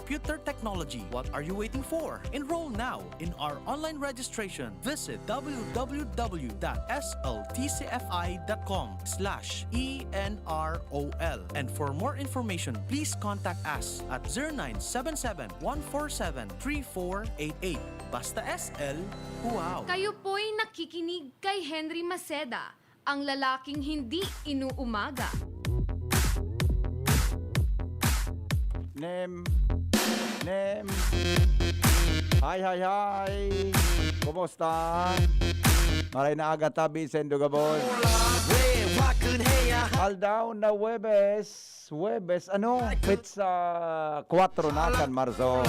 computer technology. What are you waiting for? Enroll now in our online registration. Visit www.sltcfi.com/ENROL. And for more information, please contact us at 0977-147-3488. Basta SL, wow! Kayo po'y nakikinig kay Henry Maceda, ang lalaking hindi inuumaga. Nem. Hi. Kumusta? Maray na aga tabi, Sendo Gabon. Aldaw na Webes, ano? Pizza 4 na kan Marso.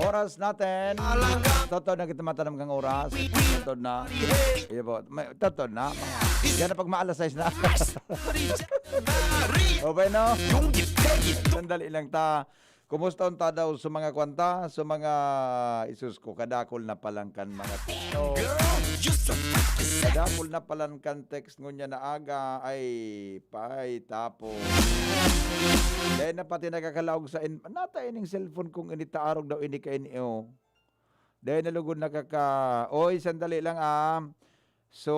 Oras natin. Totoo na kita matanam kang oras. Totoo na. Iya po. Totoo na. Yan na pag maalas 6 na. Okay, no? Sandali lang ta. Kumusta unta daw sa mga kwanta, sa mga isus ko, kadakol na palangkan mga tao. Kadakol na palangkan text ngunya na aga ay pay tapo. Dahil na pati nakakalawag sa nata ining cellphone kung initaarog daw ini ka inyo. Dahil nalugod oy sandali lang So,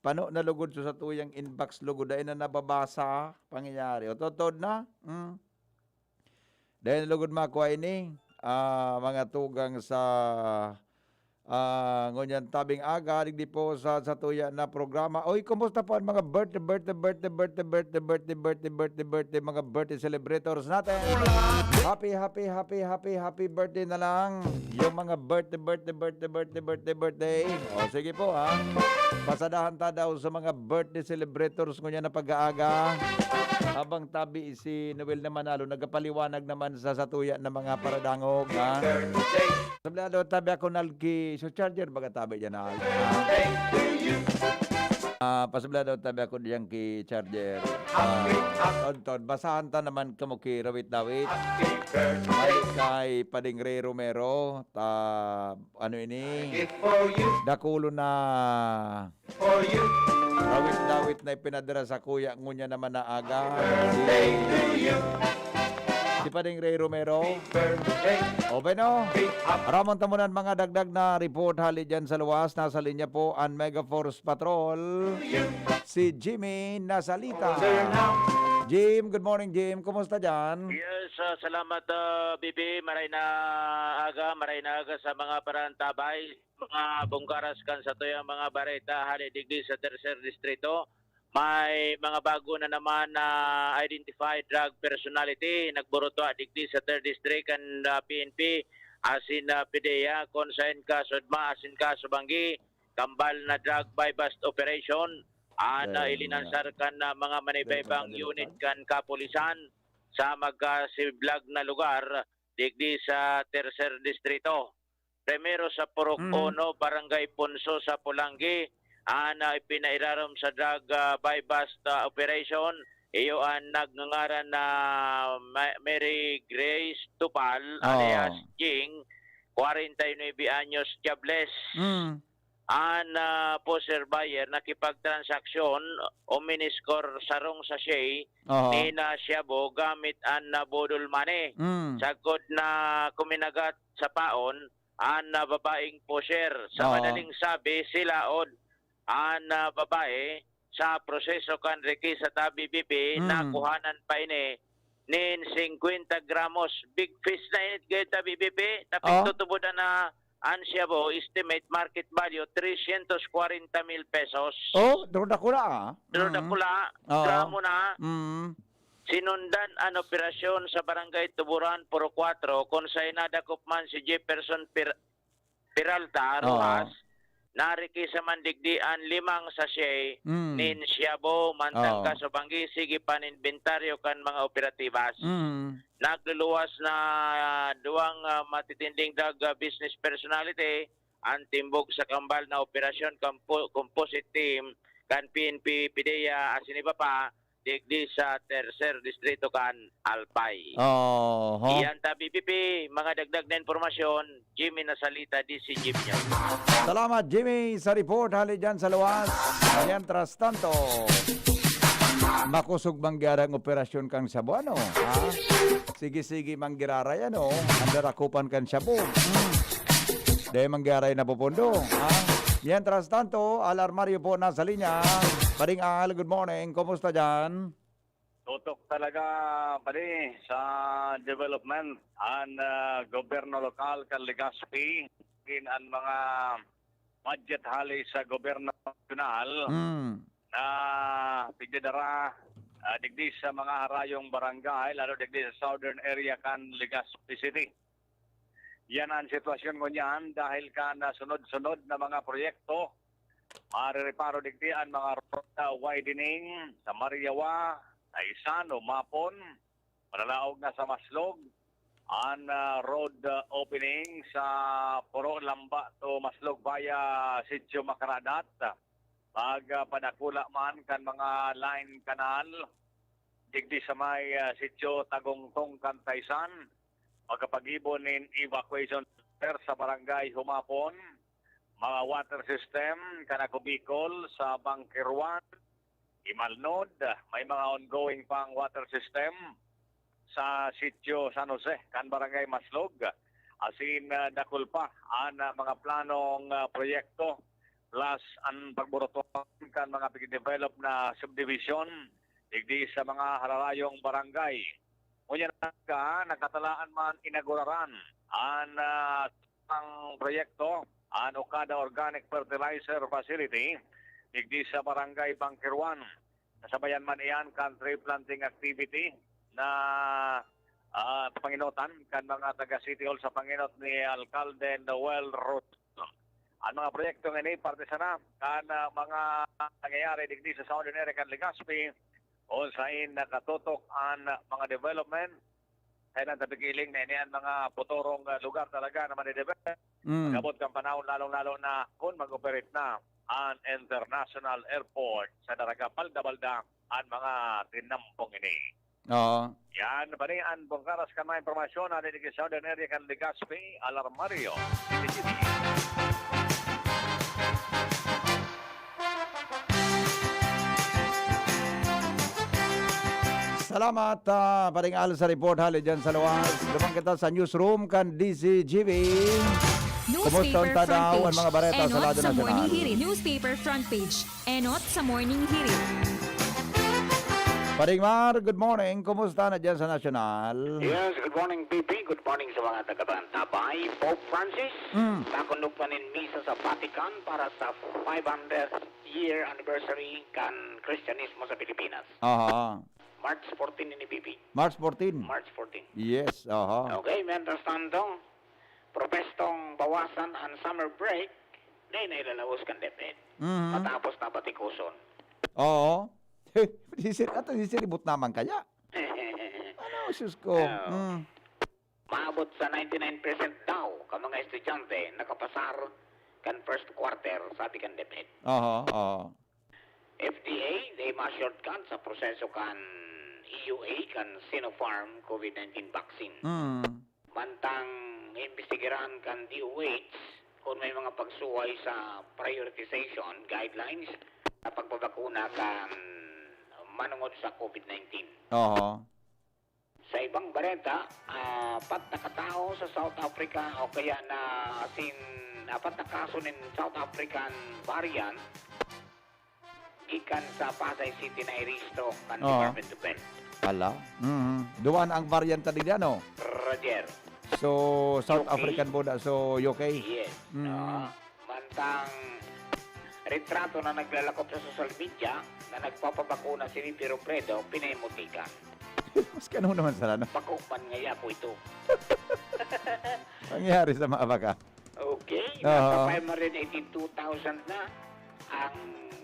pano nalugod sa tuyang inbox lugod dahil na nababasa pangyayari. O totod na? Dahil nalugod makuha ini, mga tugang sa ngunyan tabing aga, digdi po sa tuya na programa. Oy, kumusta po ang mga birthday, mga birthday celebrators natin. Happy birthday na lang. Yung mga birthday. O, sige po Pasadahan ta daw sa mga birthday celebrators ngunyan na pag-aaga. Habang tabi si Noel na Manalo, nagapaliwanag naman sa satuya ng mga paradangog. Sablado, tabi ako nalki, so charger baga tabi dyan na. Pasablado, tabi ako diyan ki charger. Tonton, basahan ta naman kamuki rawit-dawit. Malik kay Pading Ray Romero, ano ini? Dakulo na. Rawit-dawit na ipinadara sa kuya ngunya naman na aga. Si Pading Ray Romero. Okay no? Ramon tamunan mga dagdag na report hali dyan sa luwas. Nasa linya po ang Mega Force Patrol. Si Jimmy Nasalita. Jim, good morning Jim. Kumusta dyan? Yes, salamat Bibi. Maray na aga sa mga parantabay. Mga bungkaras kan sa tuyang mga bareta hali digdi sa Tercer Distrito. May mga bago na naman na identified drug personality nagburuto digdi sa 3rd District and PNP asin PDEA konsain ka Sudma asin ka Subanggi kambal na drug buy bust operation ilinansar kan na mga manibaybang unit kan kapulisan sa magkasiblag na lugar digdi sa Tercer Distrito. Primero sa Purok 1, Barangay Punso sa Pulangi, ipinairarom sa drug buy bust operation. Iyo ang nagngangaran na Mary Grace Tupal, alias Jing, 49 anyos, jobless. Poser buyer nakipagtransaksyon o miniscore sarong sa siya ni na Siabo gamit ang bodol money. Sagod na kuminagat sa paon ang babaeng poser. Sa madaling sabi, sila ang babae sa proseso kan reki sa tabi BP nakuhanan pa ini nin 50 gramos big fish na init gaya tabi BP tapos tutubudan na Ansiabo estimate market value 340,000 pesos. Doon ako na Doon ako na, gramo na. Sinundan ang operasyon sa Barangay Tuburan, Puro 4, kung sa'y nadakupman si Jefferson Peralta, Rojas, nariki sa mandigdian 5 sachet, nin Siabo, Mantang Kasubanggi, sige paninventaryo kan mga operatibas. Nagluluwas na duwang matitinding drug business personality, ang timbog sa kambal na operasyon composite team, kan PNP, PDEA, asin iba pa, digdi sa Tercer Distrito kan Alpay. Iyan ta BPP, mga dagdag na informasyon, Jimmy Nasalita, DC Jim niya. Salamat Jimmy sa report hali dyan sa luwas. Mientras tanto, makusog mangyarang operasyon kang sabo, ano? Ha? Sige-sige manggirara yan, oh. Andarakupan kan sabo. Dahil manggaray na pupundo. Ha? Mientras tanto, alarmaryo po nasa linya. Paring Al, good morning. Kumusta dyan? Tutok talaga pare sa development ang gobyerno lokal kan Legazpi in ang mga budget hali sa gobyerno nasyonal na pigdidara digdi sa mga harayong barangay lalo digdi sa southern area kan Legazpi City. Yan ang sitwasyon ko niyan dahil kan sunod-sunod na mga proyekto marireparo digdi ang mga road widening sa Mariawa, sa Isano, Mapon, malalaog na sa Maslog, ang road opening sa Puro Lamba to Maslog via Sitio Macaradat, padakula man kan mga line kanal, digdi sa may Sitio Tagongtong Kantaysan, magkapag-ibon in evacuation center sa barangay Humapon, mga water system, Canaco Bicol sa Bangkirwan, Imalnod, may mga ongoing pang water system sa Sitio San Jose, kan Barangay Maslog. Asin dakul pa ang mga planong proyekto plus ang pagburotuan kan mga pag-develop na subdivision digdi sa mga hararayong barangay. Ngunyan ka, nakatalaan man inaguraran ang proyekto, ang Okada Organic Fertilizer Facility digdi sa Barangay Bangkirwan. Nasabayan man iyan kan tree planting activity na panginotan kan mga taga City Hall sa panginot ni Alcalde Noel Roth. Ang mga proyekto nga ini parte sana kan mga nangyayari digdi sa Southern area kan Legazpi o sain nakatutok ang mga development ay nang tabigiling na iniyan mga putorong lugar talaga na manidevelop. Gabot kang panahon lalong-lalo na kung mag-operate na ang international airport sa Daraga Balda-Balda ang mga tinampong ini. Oo. Yan, bali ang bongkaras kan mga informasyon na dinig sa Southern area kan Legazpi, Alarmario. Salamat, Paring Al, sa report hali dyan sa luwas. Lumang kita sa newsroom kan DCGV. Newspaper Kumusta front daw ang page. mga bareta sa Enot Lado sa morning Nacional? hirit. Newspaper front page. Enot sa morning hirit. Paring Mar, good morning. Kumusta na dyan sa Nacional? Yes, good morning, PP. Good morning sa mga taga-Bantabay. Pope Francis, nakondukan in misa sa Vatican para sa 500-year anniversary kan Kristyanismo sa Pilipinas. Aha. March 14 ini, PP. March 14. March 14. Yes, aha. Okay, mientras tanto, propestong bawasan ang summer break, na ilalawos kan DepEd. Matapos na patikuson. Oo. Sisiribot naman kaya? Ano, sus ko? Maabot sa 99% daw ka mga estudyante nakapasar kan first quarter, sabi kan DepEd. Aha, aha. FDA, they measured kan sa proseso kan EUA kan Sinopharm COVID-19 vaccine. Mantang imbestigaran kan DOH kung may mga pagsuway sa prioritization guidelines sa pagbabakuna kan manungod sa COVID-19. Oo. Sa ibang bareta, apat na katao sa South Africa o kaya na apat na kaso ng South African variant gikan sa Pasay City na iristo kan Department of Health. Ala. Duwan ang variant din yan, no? Roger. So, South UK. African boda. So, UK. Yes. Mantang retrato na naglalakop sa social media na nagpapabakuna si Vipi Robredo, pinayemutikan. Mas kanong naman sa lano. Pakupan ngaya po ito. Pangyari sa mga baka. Okay. Nasa 582,000 na ang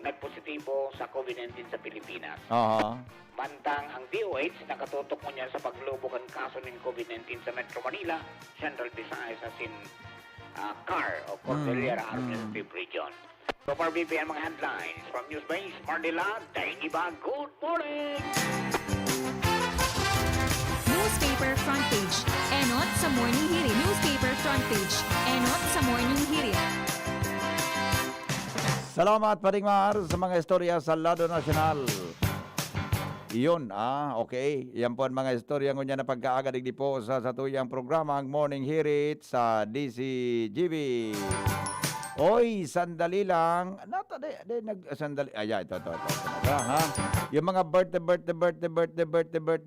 nagpositibo sa COVID-19 sa Pilipinas. Oo. Mantang ang DOH nakatutok mo niya sa paglubog ang kaso ng COVID-19 sa Metro Manila, Central Visayas as in CAR o Cordillera Administrative Region. So far, BP, ang mga headlines from Newsbase, Mardila, Dainiba, good morning! Newspaper front page. Enot sa morning hirit. Newspaper front page. Enot sa morning hirit. Salamat, Paring Mar, sa mga istorya sa Lado Nacional. Iyon, okay. Yan po ang mga istorya ngunya na pagkaaga digdi po sa satuyang programa ang Morning Hirit sa DCGB. Oy, sandali lang. Sandali. Ito. Ha? Yung mga birthday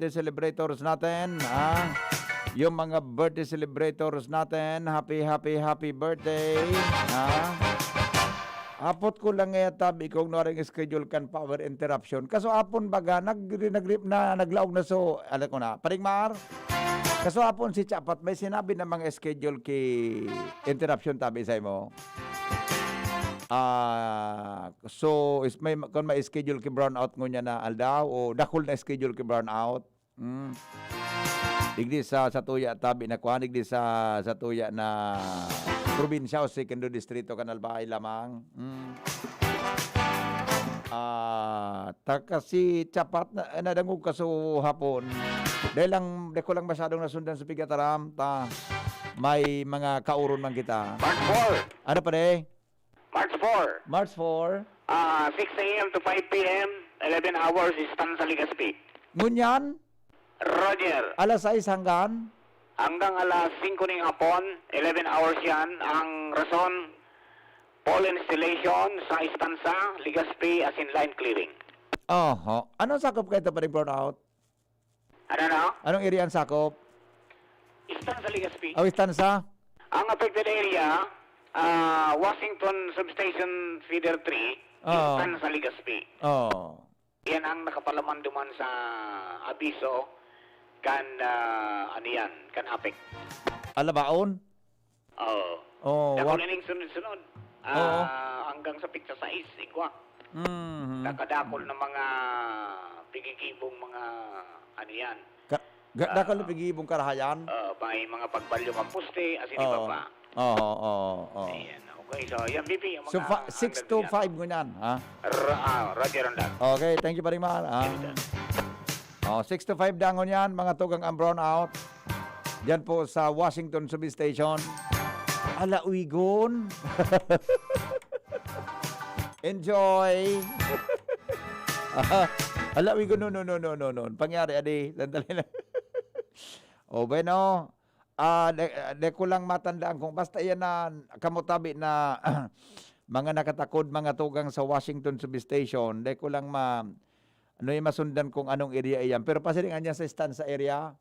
celebrators natin, yung mga birthday celebrators natin, happy birthday. Apot ko lang ngayon tabi kung naring schedule kan power interruption. Kaso apon baga, naglaog na so, alam ko na, Paringmar. Kaso apon si Chapat, may sinabi na mga schedule ki interruption tabi sa mo. So may kung may schedule ki brownout ngunya na aldaw o dakol na schedule ki brownout. Digdi sa tuya tabi na kuan digdi sa tuya na probinsya o second distrito kanal bahay lamang. Kasi Chapat na nadangog kaso hapon. Dahil ko lang masyadong nasundan sa pigataram may mga kauron man kita. March 4. Ano pa de? March 4. March 4. 6 a.m. to 5 p.m. 11 hours is Tansa Legazpi. Ngunyan, Roger. alas 6 hanggang Hanggang alas 5 ng hapon, 11 hours yan. Ang rason, pole installation sa Istansa, Legazpi, as in line clearing. Anong sakop kayo ito pa rin brownout? Ano na? Anong area ang sakop? Istansa, Legazpi. Istansa? Ang affected area, Washington Substation Feeder 3, Istansa, Legazpi. Yan ang nakapalaman duman sa abiso kan kan apek. Alabaon? Dako nining sunod-sunod. Hanggang sa pizza 6, igwa. Nakadakol ng mga pigigibong mga Dakol pigibong karahayan? May mga pagbalyo kang puste, as in iba pa. Ayan, okay. So, yan, BP. So, 6 to 5 ngunyan, ha? Roger on that. Okay, thank you pa rin, Mar. 6 to 5 dangon yan, mga tugang ang brownout. Diyan po sa Washington Substation. Ala, uigon. Enjoy. Ala, uigon, no. Pangyari, adi. Sandali lang. Bueno. De ko lang matandaan kung basta yan na kamutabi na mga nakatakod, mga tugang sa Washington Substation. De ko lang masundan kung anong area iyan. Pero pasiringan niya sa Stanza area.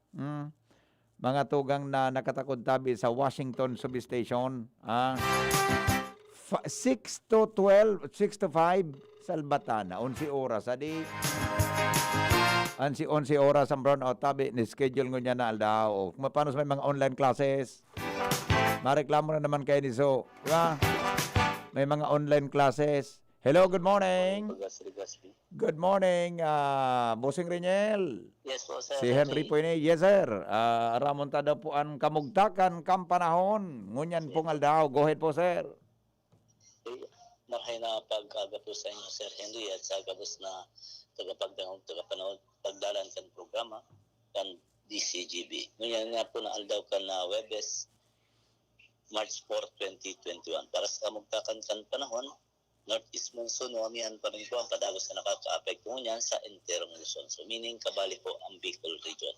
Mga tugang na nakatakod tabi sa Washington Substation. 6 to 12, 6 to 5, Salbatana. 11 oras. Adi, 11 oras ang brownout tabi. Ni-schedule ko niya na aldaw. Kung paano sa may mga online classes. Mareklamo na naman kayo ni So. Diba? May mga online classes. Hello, good morning. Good morning, Bossing Riniel. Yes po, sir. Si Henry po ini. Yes, sir. Ramonta daw po ang kamugtakan, kampanahon. Ngunyan pong aldaw. Go ahead po, sir. Maray na pagkaga po sa inyo, Sir Henry, at sa gabos na tagapanood, pagdalan kan programa, kan DCGB. Ngunyan nga po na aldaw kan na Webes, March 4, 2021. Para sa kamugtakan kan panahon, Northeast Monsoon, wamihan pa rin po ang padagos na nakaka-apekto ngunyan sa enterong Luzon. So meaning kabali po ang Bicol region.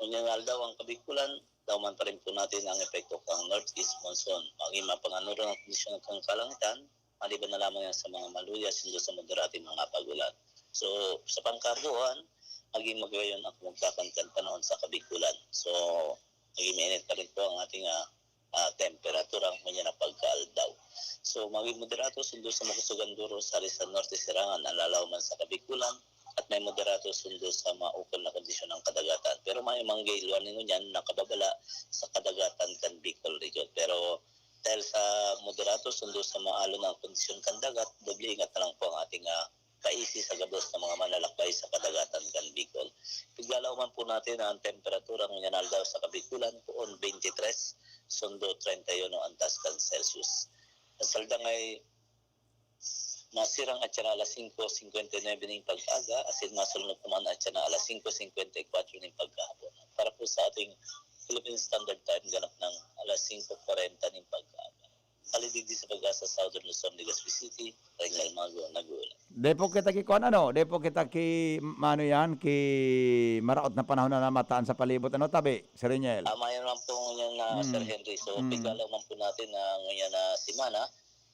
Ngunyan nga daw ang Kabikulan, dauman pa rin po natin ang epekto ng Northeast Monsoon. Maging mapanganuro ng kondisyon ng kalangitan, maliban na lamang yan sa mga maluyas, hindi sa moderating mga pagulan. So sa pangkarduhan, maging magayon ang kumagtakan kan panahon sa Kabikulan. So maging mainit pa rin po ang ating temperatura ngunyan na pagkaaldaw. So, maging moderato sundo sa Makusugan Duro sa Rizal Norte Sirangan, nalalaman sa Kabikulan, at may moderato sundo sa maukol na kondisyon ng kadagatan. Pero may manggay luwan ninyo yan nakababala sa kadagatan kan Bicol region. Pero dahil sa moderato sundo sa maalo ng kondisyon kan dagat, doble ingat na lang po ang ating kaisi sa gabos ng mga manlalakbay sa kadagatan kan Bicol. Piglalaw man po natin ang temperatura ng yanaldaw sa Kabikulan poon 23, sundo 31 antas kan Celsius. Sa saldang ay masirang at siya alas 5:59 ng pag-aga, asin masulunod naman at siya na alas 5:54 ng pag-hapon. Para po sa ating Philippine Standard Time, ganap ng alas 5:40 ng pag-aga. halidigdi sa pag-asa Southern Luzon, Legazpi City, Ringal Mago, Nagulan. Depo kita ki kuan ano, depo kita ki mano yan, ki maraot na panahon na namataan sa palibot ano tabi, Sir Reniel. Mayan naman po ngayon na Sir Henry. So, pigala man po natin na ngayon na simana,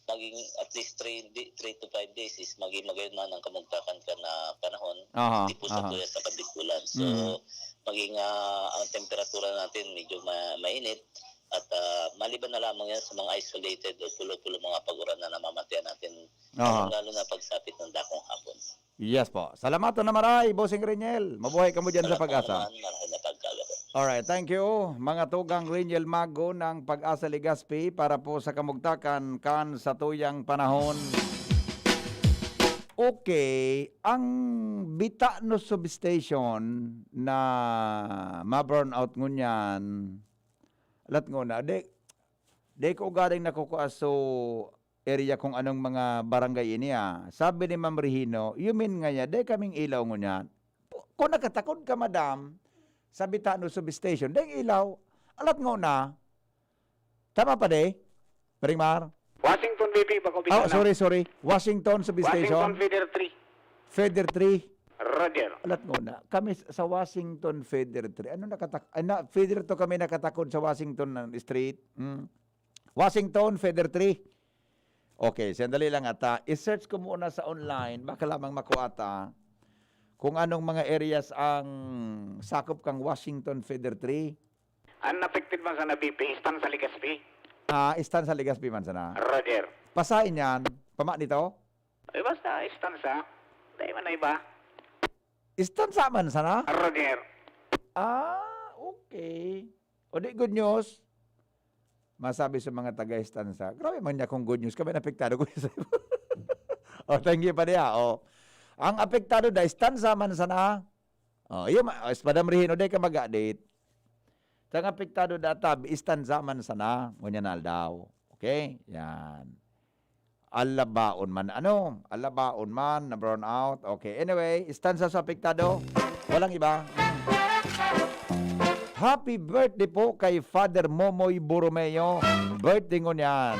maging at least 3 to 5 days is maging magayon man ang kamugtakan ka na panahon. Aha, Hindi po sa tuya sa kabikulan. So, maging ang temperatura natin medyo mainit. At maliban na lamang yan sa mga isolated o pulo-pulo mga paguran na namamatayan natin, lalo na pagsapit ng dakong hapon. Yes po. Salamat na maray, Bossing Reniel. Mabuhay ka mo dyan sa pag-asa. Marami na pagkagabi. Alright, thank you. Mga tugang Reniel Mago ng Pag-asa Legazpi para po sa kamugtakan kan sa tuyang panahon. Okay, ang bita no substation na ma-burn out ngunyan, alat nguna, de ko galing nakukuha so area kung anong mga barangay niya. Sabi ni Ma'am Regino, you mean nga niya, de kaming ilaw ngunyan. Kung nakatakod ka, madam, sa Bitano Substation, de ilaw, alat nguna, tama pa de, Paringmar? Washington BP, bako Oh, sorry. Washington Substation. Washington Feeder 3. Feeder 3. Roger. Alat muna, kami sa Washington Feeder 3. Ano Feeder to kami nakatakod sa Washington Street. Washington Feeder 3. Okay, sandali lang ata. I-search ko muna sa online, baka lamang makuata kung anong mga areas ang sakop kang Washington Feeder 3. Unaffected man sa BP, stand sa Legazpi. Istan sa Legazpi man sana. Roger. Pasain yan. Pama nito? Basta stand sa. Dahil man na iba. Istan sa man sana? Roger. Okay. O di good news. Masabi sa mga taga-istansa, grabe man niya kung good news. Kami napektado ko sa thank you pa niya. Ang apektado da, istansa man sana. Yung Madam Regino, di ka mag-update. Ang apektado da, tab, istansa man sana. Ngunyan daw. Okay? Yan. Alabaon man. Alabaon man, na brown out. Okay. Anyway, istansa sa apektado. Walang iba. Happy birthday po kay Father Momoy Borromeo. Birthday ko niyan.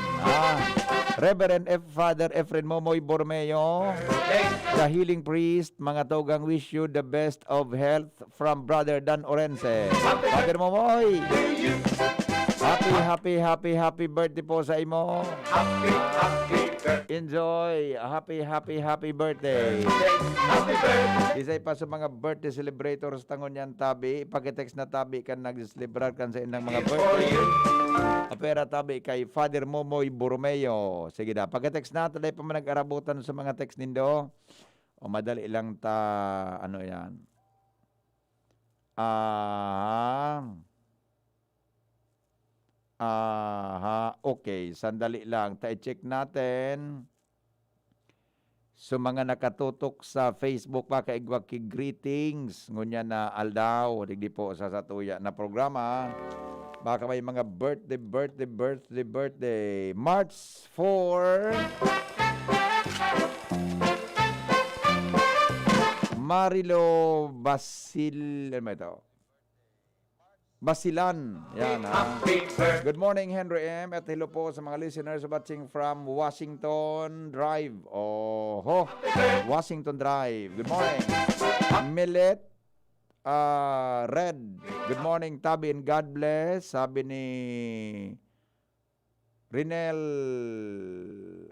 Reverend Father Efren Momoy Borromeo, the healing priest. Mga togang, wish you the best of health from Brother Dan Orense. Father Momoy, happy birthday po sa imo. Enjoy. Happy birthday. Isay pa sa mga birthday celebrators tangon yan tabi. Pag-text na tabi kan nag-celebrar kan sa inang mga birthday. Apera tabi kay Father Momoy Borromeo. Sige na. Pag-text na talay pa man nag-arabutan sa mga text nindo. O madali lang ta ano yan. Okay, sandali lang. Ta-check natin. So mga nakatutok sa Facebook pa kaigwag ki greetings. Ngunya na aldaw, digdi po sa satuya na programa. Baka may mga birthday. March 4. Marilo Basil, ano ba ito? Basilan. Yan, Good morning, Henry M. At hello po sa mga listeners watching from Washington Drive. Washington Drive. Good morning. Millet Red. Good morning, Tabi, and God bless. Sabi ni Rinel,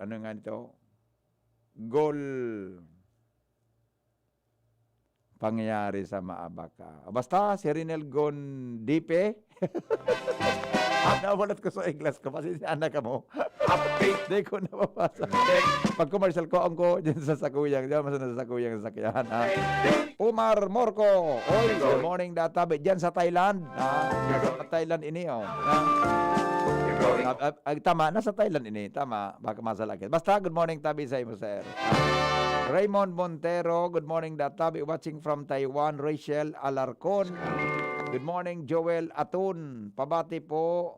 ano nga nito? Goal pangyayari sa Maabaka. Basta, si Rinel Gondipe. Nawalat ko sa iglas ko. Pasensya ka mo. Hindi ko napapasa. Pag commercial ko, ang ko dyan sa sakuyang. Diyan masunod sa sakuyang sa sakyan. Umar Morco. Oy, good morning, Databe. Dyan sa Thailand. Thailand ini, tama, nasa Thailand ini. Tama, baka masalakit. Basta, good morning, Tabi, sa imo, sir. Raymond Montero, good morning, Databi, watching from Taiwan. Rachel Alarcon, good morning. Joel Atun, pabati po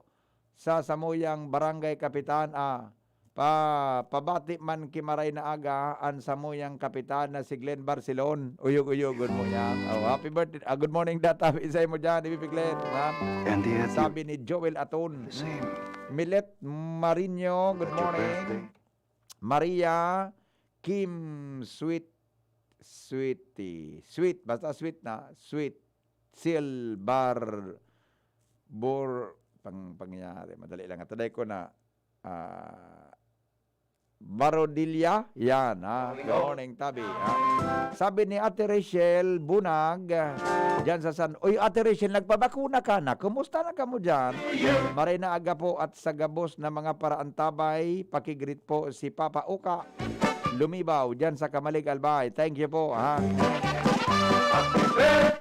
sa Samuyang Barangay Kapitan. Pabati man kimaray na aga ang Samuyang Kapitan na si Glenn Barcelon. Uyog, good morning. Happy birthday. Good morning, Databi, isa mo dyan, ibibig Glenn. Sabi ni Joel Atun. Milet Marino, good morning. Maria Kim Sweetie. Sweet, basta sweet na. Sweet. Silbar pangyayari. Madali lang. Taday ko na Barodilla. Yan, ha. Good morning, Tabi. Ha? Sabi ni Ate Rachel Bunag, dyan sa San... Uy, Ate Rachel, nagpabakuna ka na. Kumusta na ka mo dyan? Maray na aga po at sa gabos na mga paraantabay, pakigreet po si Papa Uka Lumibaw dyan sa Kamalig Albay. Thank you po, ha.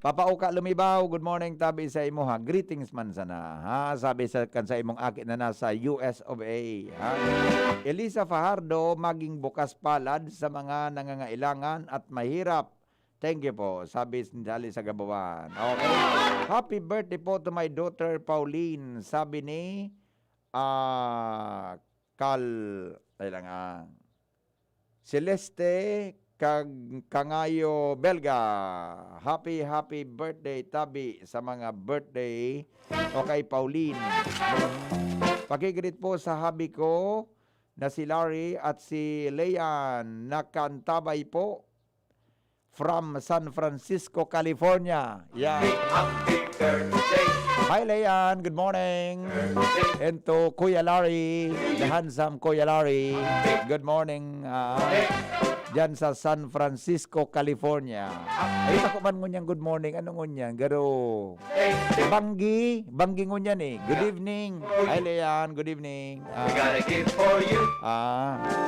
Papa Uka Lumibaw, good morning, Tabi sa imo, ha. Greetings man sana, ha. Sabi sa imong akit na nasa US of A, ha. Elisa Fajardo, maging bukas palad sa mga nangangailangan at mahirap. Thank you po, sabi sindali sa Gabawan. Okay. Happy birthday po to my daughter Pauline, sabi ni Celeste Kangayo Belga. Happy birthday, Tabi, sa mga birthday o kay Pauline. Pakigreet po sa habi ko na si Larry at si Leanne Nakantabay po from San Francisco, California. Yeah. Hi, Leanne. Good morning. And to Kuya Larry, the handsome Kuya Larry. Good morning. Diyan sa San Francisco, California. Ay, ako man ngunyan good morning. Ano ngunyan? Garo. Banggi ngunyan eh. Good evening. Hi, Leanne. Good evening.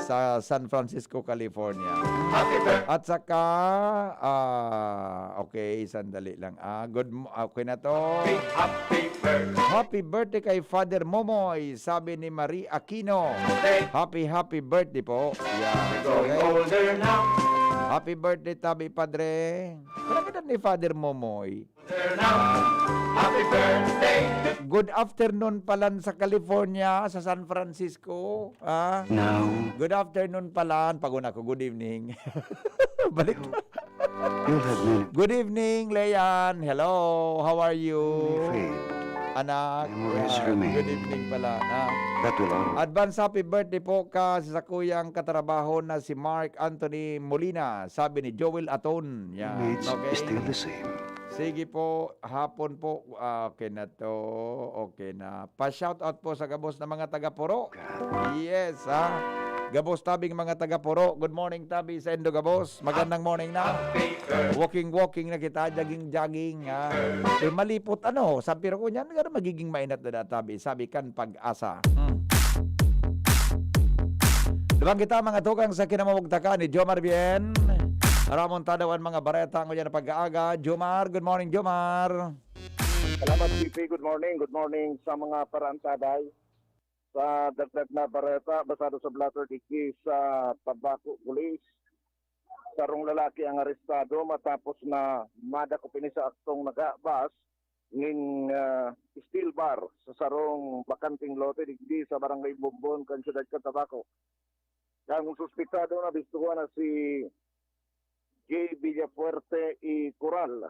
Sa San Francisco, California. At saka, okay, sandali lang. Okay na to. Happy birthday kay Father Momoy, sabi ni Marie Aquino. Happy birthday po. Yeah. Okay. Happy birthday, Tabi Padre. Kailangan ni Father Momoy. Happy birthday. Good afternoon palan sa California, sa San Francisco. No. Good afternoon palan. Paguna ko, good evening. Balik. Good evening, Leanne. Hello, how are you? Anak, good evening pala. Advance happy birthday po ka sa kuyang katrabaho na si Mark Anthony Molina, sabi ni Joel Aton. Yan. Okay. Sige po, hapon po. Okay na to. Okay na. Pa-shoutout po sa gabos na mga taga-Puro. Yes, ha. Gabos Tabing mga taga-Puro. Good morning, Tabi sa Endo Gabos. Magandang morning na. Walking na kita, jogging. Malipot sabi ko niyan, magiging mainat na Tabi. Sabi kan pag-asa. Dumang kita mga tukang sa kinamamugtakan ni Jomar Bien. Ramon Tadawan mga bareta ko dyan na pag-aaga. Jomar, good morning, Jomar. Salamat, PP. Good morning. Good morning sa mga parantabay. Sa dagdag na bareta, basado sa blatter diki sa Tabaco Police. Sarong lalaki ang arestado matapos na madako pini sa aktong nagabas ng steel bar sa sarong bakanting lote digdi sa barangay Bumbon, Kansyudad ka Tabaco. Ang suspitado na bistuhan na si J. Villafuerte y Coral,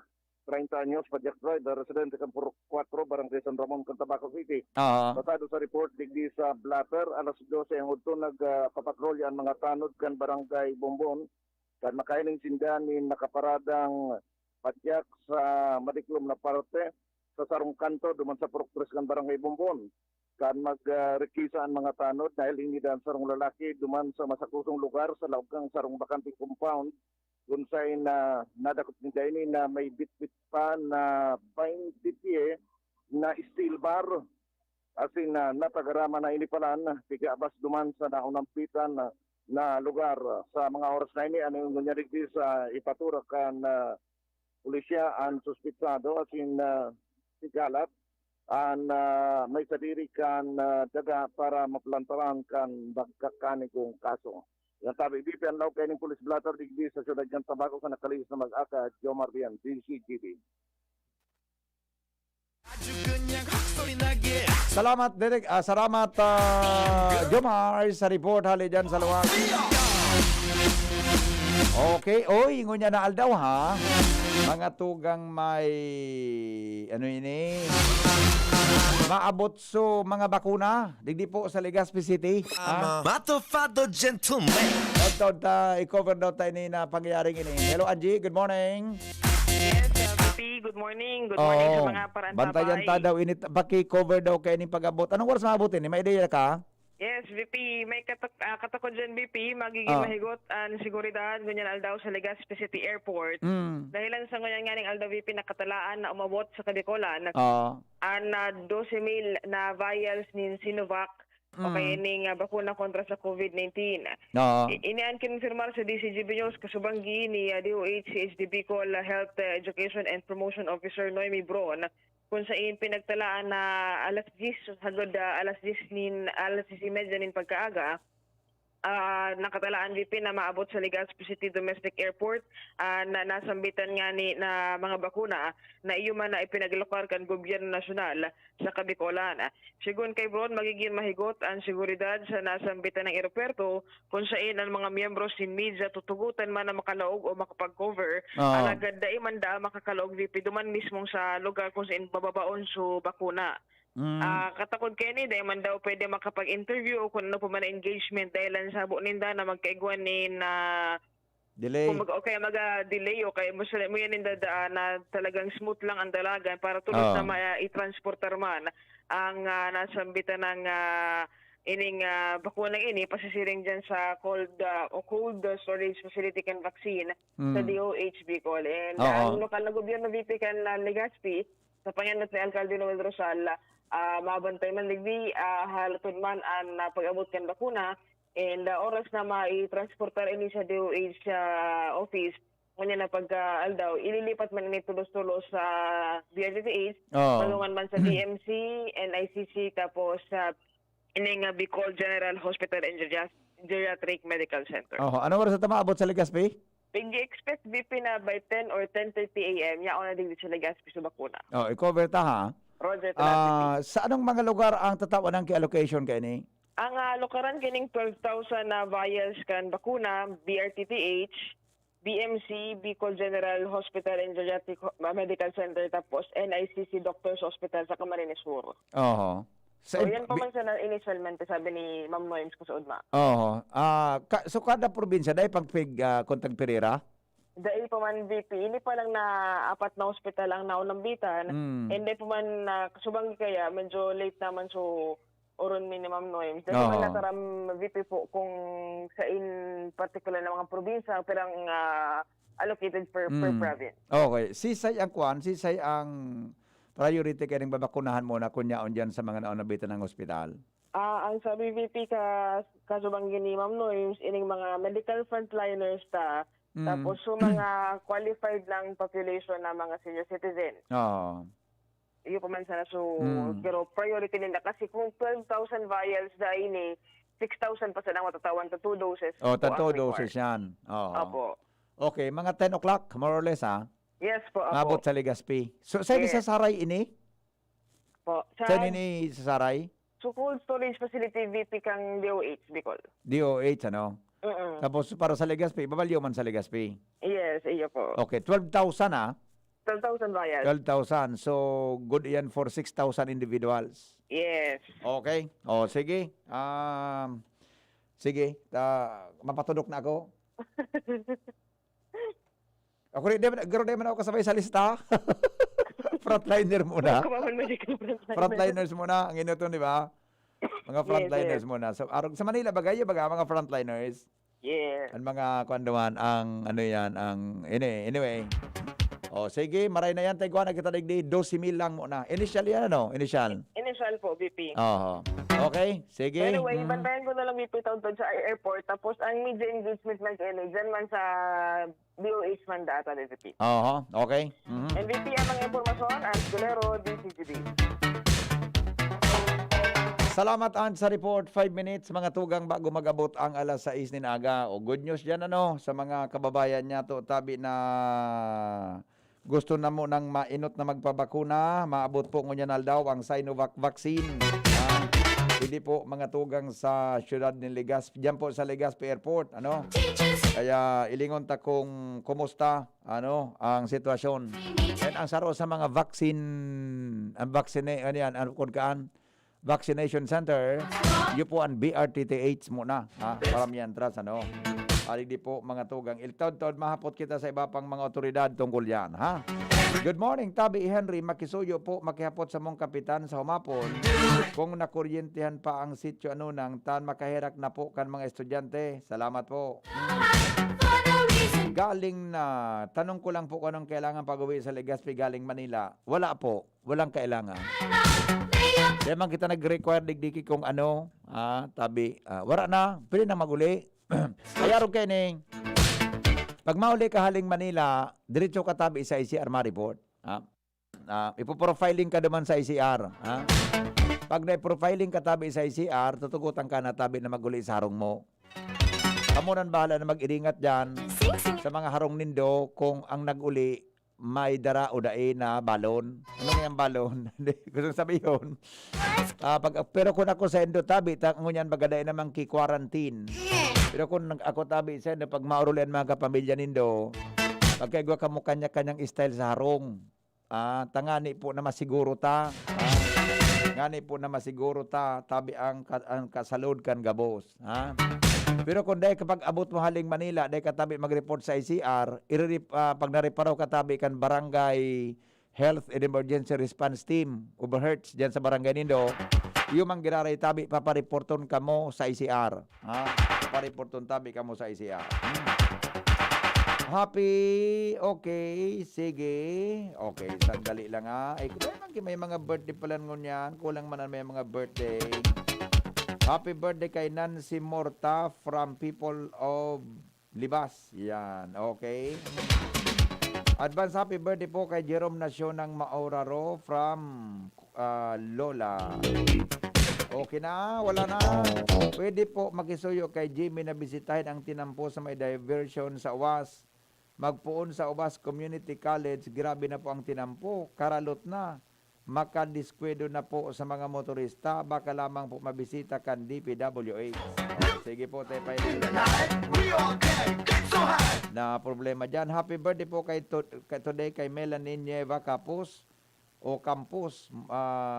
30 anyos, padyak driver, residente Campur 4, Barangay San Ramon, Tabaco City. Basado sa report digdi sa blatter, alas 12 ang udto nagpapatrolya ang mga tanod kan Barangay Bumbon kan makaining sindanin nakaparadang padyak sa madiklom na parte sa sarong kanto duman sa Purok 3 kan Barangay Bumbon kan magrekisa ang mga tanod dahil hindi dan sarong lalaki duman sa masakusong lugar sa loob kang sarong bakanting compound unsay na nadakot ni Daini na may bit-bit pa na 20 pie na steel bar asin na natagaraman na inipalan tigabas duman sa naunampitan na lugar sa mga oras na ini ano yung nangyari sa ipatura kan pulisya ang suspitsado asin sigalat ang may sadiri kan daga para maplantaran kan bagkakanikong kaso. Yang tabi BP ang law kaining police blatter digdi sa siyudad ng Tabaco sa nakalihis na mag-aka Jomar Bian, DCGB. Salamat Derek, salamat Jomar sa report hali dyan sa luwag. Okay, oy, ngunya na aldaw ha. mga tugang may ano ini maabot so mga bakuna digdi po sa Legazpi City. Matofado gentleman. Ito i-cover daw tayo ni na pangyayaring ini. Hello Angie, good morning. Yes, VP, good morning. Good morning sa mga parantabay. Bantayan ta daw ini paki-cover daw kay ni pag-abot. Anong oras maabotin ni? May ideya ka? Yes, VP, may katakod dyan, VP, magiging mahigot ang seguridad ganyan aldaw sa Legazpi City Airport. Dahilan sa ganyan nga ning aldaw, VP, nakatalaan na umabot sa Kabikolan. Ang 12,000 na vials ni Sinovac o kaya ning bakuna kontra sa COVID-19. Inian kinfirmar sa DCGB News kasubanggi ni DOH CHD Bicol Health Education and Promotion Officer Noemi Bron kung saan pinagtalaan na alas 10 hanggang alas 10:30 nin pagkaaga, nakatalaan VP na maabot sa Legazpi City Domestic Airport na nasambitan nga ni na mga bakuna na iyuman na ipinaglokar kan gobyerno nasyonal sa Kabikolan. Sigun kay Bron, magiging mahigot ang seguridad sa nasambitan ng aeroperto kung saan ang mga miyembro sin media tutugutan man na makalaog o makapag-cover. Alagad da imanda makakalaog VP duman mismong sa lugar kung saan bababaon so bakuna. Katakod kay ni dahil man daw pwede makapag-interview o kung ano pa man engagement dahil lang sa ninda na magkaiguan ni na delay. Okay, mag-delay o kaya mo yan ninda na talagang smooth lang ang dalagan para tulad na i-transportar man ang nasambitan ng ining bakunang ini pasisiring dyan sa cold storage facility can vaccine sa DOH Bicol. And ang lokal na gobyerno VP kan Legazpi sa panyanat ni Alcalde Noel Rosal, mabantay man ligdi halatod man ang pag-abot kan bakuna and oras na mai-transportar ini sa DOH office kanya na pag-aldaw ililipat man ini tulos-tulos sa BRTTH malungan man sa DMC, NICC tapos sa ining Bicol General Hospital and Geriatric Medical Center. Ano oras na maabot sa Legazpi? Pag-expect VP na by 10 or 10:30 a.m. yaon na din sa Legazpi sa bakuna. I-cover ta ha. Roger, sa anong mga lugar ang tatawan ng allocation kay ni? Ang lokaran kining 12,000 na vials kan bakuna, BRTTH, BMC, Bicol General Hospital and Geriatric Medical Center, tapos NICC Doctors Hospital sa Camarines Sur. So yan pa man sa initialmente sabi ni Ma'am Noems ko sa Udma. So kada probinsya dahil pang kontag perira? Dahil pa man VP, hindi pa lang na 4 na hospital ang naunambitan. And dahil pa man kasubang kaya medyo late naman so oron minimum Noems. Dahil man nataram VP po kung sa in particular na mga probinsya pero ang allocated per province. Okay. Sisay ang priority kayong babakunahan muna kunyaon dyan sa mga naunambitan ng hospital? Ang sabi VP kasubang ni Ma'am Noems, ining mga medical frontliners tapos so mga qualified lang population na mga senior citizen. Iyo pa man sana so pero priority nila kasi kung 12,000 vials dahil ni 6,000 pa sa nang matatawan to 2 doses. 2 doses yan. Opo. Okay, mga 10 o'clock more or less ha? Yes po, opo. Mabot sa Legazpi. So sa sa Saray ini? Po. Sa ini sa Saray? So cold storage facility VP kang DOH Bicol. DOH ano? Tapos para sa Legazpi, babalyo man sa Legazpi. Yes, iyo po. Okay, 12,000 ah. 12,000 vials. 12,000. So good yan for 6,000 individuals. Yes. Okay. Sige. Sige, mapatudok na ako. Ako rin, garo man ako kasabay sa lista. Frontliner muna. Frontliners muna, ang inuto, di ba? Mga frontliners muna. So, sa Manila, bagay mga frontliners. Yeah. Ang mga kwanduan, ang ano yan, ang, anyway. Sige, maray na yan. Tayo na kita digdi, 12,000 lang muna. Initial yan, ano? Initial po, VP. Okay, sige. Anyway, bantayan ko na lang VP taon sa airport. Tapos, ang media engagement man dyan man sa DOH man data, VP. Okay. And VP, ang mga informasyon, ang Scolero, DCGB. Salamat sa report. 5 minutes mga tugang bago magabot ang alas 6 nin aga. Good news diyan sa mga kababayan niya to tabi na gusto na mo nang mainot na magpabakuna, maabot po ngunyan daw ang Sinovac vaccine. Hindi po mga tugang sa syudad ng Legazpi, diyan po sa Legazpi Airport, ano? Kaya ilingon ta kung kumusta ang sitwasyon. And ang saro sa mga vaccination center, yun po ang BRTTH muna, paramihan tras, ano? Ari di po mga tugang. Iltaod-taod mahapot kita sa iba pang mga otoridad tungkol yan, ha? Good morning, Tabi Henry. Makisuyo po, makihapot sa mong kapitan sa humapon. Kung nakuryentihan pa ang sityo nang tan makahirak na po kan mga estudyante. Salamat po. Galing na, tanong ko lang po kung anong kailangan pag-uwi sa Legazpi galing Manila. Wala po, walang kailangan. Kaya man kita nag-require digdiki kung Tabi, wala na, pwede na maguli. Kaya rin kayo ning, pag mauli ka haling Manila, diretso ka tabi sa ICR ma-report. Ipoprofiling ka naman sa ICR. Pag na-profiling ka tabi sa ICR, tutugutan ka na tabi na maguli sa harong mo. Kamunan bahala na mag-iringat dyan sa mga harong nindo kung ang nag-uli may dara o dae na balon. Ano nga yung balon? Gusto sabihin. Pero kung ako sa endo tabi, ngunyan bagadae namang ki-quarantine. Pero kung ako tabi sa endo, pag maurulian mga kapamilya nindo, pagkaigwa ka mo kanya-kanyang style sa harong. Tangani po na masiguro ta. Ngani po na masiguro ta, tabi ang kasalod kan gabos. Pero kung dahil kapag abot mo haling Manila, dahil katabi mag-report sa ICR, pag nareparaw katabi kan Barangay Health and Emergency Response Team, overhertz dyan sa barangay nindo, yung mang giraray tabi, papareporton ka mo sa ICR. Papareporton tabi ka mo sa ICR. Happy, okay, sige. Okay, sandali lang Ay, may mga birthday pala ngunyan. Kulang man may mga birthday. Happy birthday kay Nancy Morta from People of Libas. Yan, okay. Advance happy birthday po kay Jerome Nasyon ng Mauraro from Lola. Okay na, wala na. Pwede po makisuyo kay Jimmy na bisitahin ang tinampo sa may diversion sa UWAS. Magpuon sa UWAS Community College. Grabe na po ang tinampo. Karalot na. Makadiskwedo na po sa mga motorista, baka lamang po mabisita kan DPWH. Sige po, tayo pa na problema dyan. Happy birthday po today kay Melanie Nieva Campos.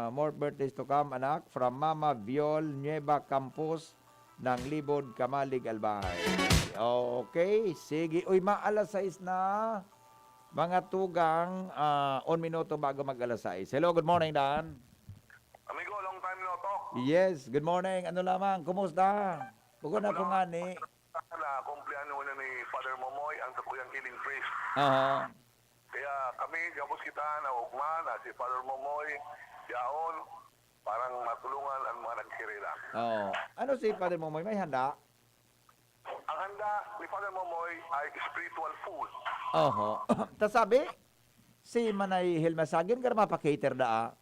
More birthdays to come, anak. From Mama Viol Nieva Campos ng Libod, Kamalig, Albay. Okay, sige. Uy, maalas 6 na. Mga tugang, 1 minuto bago mag-alas 6. Hello, good morning, Dan. Amigo, long time no talk. Yes, good morning. Ano lamang, kumusta? Pugod na po nga ni. Kumpliano na ni Father Momoy ang Tukuyang Killing Priest. Kaya kami, gabos kita na ugman, si Father Momoy, yaon, parang matulungan ang mga nagkirila. Ano si Father Momoy? May handa? Ang handa ni Father Momoy ay spiritual food. Tas sabi, si Manay Hilmasagin ka na mapakater da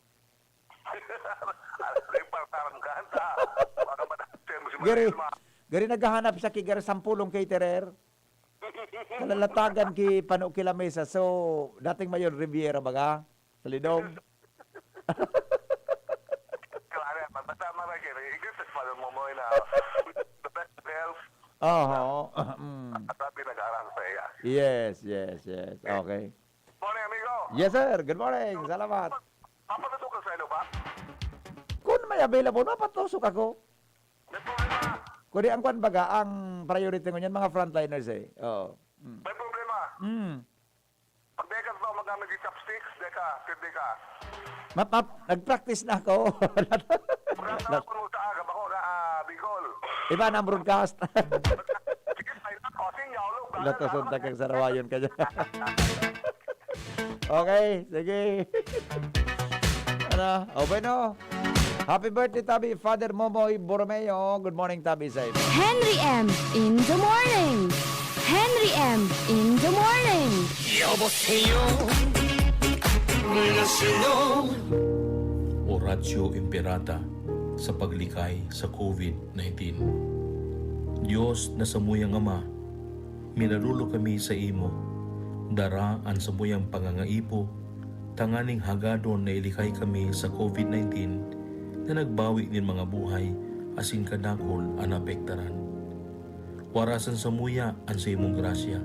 Gari naghahanap sa kigar 10 caterer. Kalalatagan ki Pano Kilamesa. So, dating Mayor Riviera baga? Sa Lidong. Basta maragir, igit sa Father Momoy na the best health. At pinag-aaral sa iya. Yes. Okay. Morning, amigo. Yes, sir. Good morning. Salamat. Papatutok ka sa ilo ba? Kung may available, mapatusok ako. May problema. Kundi ang kwan baga, ang priority ngunyan, mga frontliners May problema. Pag dekat ba magamit yung chopsticks, pwede ka. Nag-practice na ako. Pagkakataon mo sa aga, bako na Bicol. Iba na ang broadcast. Sige, tayo na, kosing, yaulog. Latasunta kang sarawayon ka dyan. Okay, sige. Bueno. Happy birthday, Tabi. Father Momoy Borromeo. Good morning, Tabi. Henry M. in the morning. Henry M. in the morning. Oratio Imperata sa paglikay sa COVID-19. Diyos na samuyang Ama, minalulo kami sa imo, Dara ang samuyang pangangaipo, tanganing hagadon na ilikay kami sa COVID-19 na nagbawi nin mga buhay asin kadakol ang apektaran. Warasan samuya ang sa imong grasya,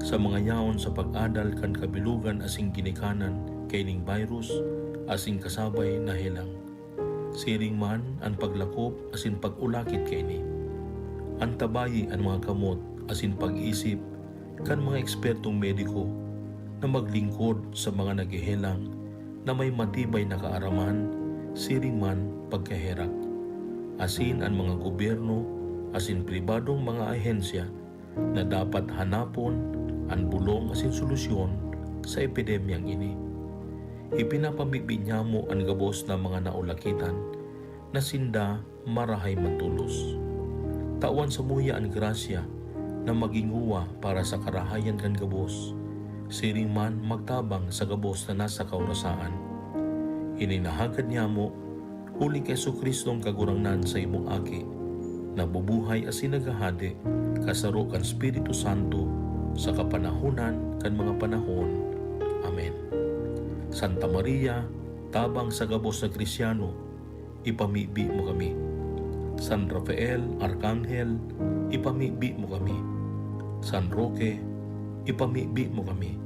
sa mga yaon sa pag-adal kan kabilugan asing ginikanan kay ning virus asing kasabay na helang. Siring man ang paglakop asin pag-ulakit kay ni. Ang tabayi ang mga kamot asin pag-isip kan mga ekspertong mediko na maglingkod sa mga naghihelang na may matibay na kaaraman, siring man pagkaherak. Asin ang mga gobyerno, asin pribadong mga ahensya na dapat hanapon ang bulong asin solusyon sa epidemyang ini. Ipinapamibi niya mo ang gabos na mga naulakitan na sinda marahay mantulos. Tawan sa muya ang grasya na maginguwa para sa karahayan kan gabos, siring man magtabang sa gabos na nasa kaurasaan. Ininahagad niya mo, huli kay Jesucristong kagurangnan sa imong aki, na bubuhay asin nagahade, kasaro kan Espiritu Santo, sa kapanahunan kan mga panahon. Amen. Santa Maria, tabang sa gabos na Kristyano, ipamibi mo kami. San Rafael, Arkanghel, ipamibi mo kami. San Roque, ipamibi mo kami.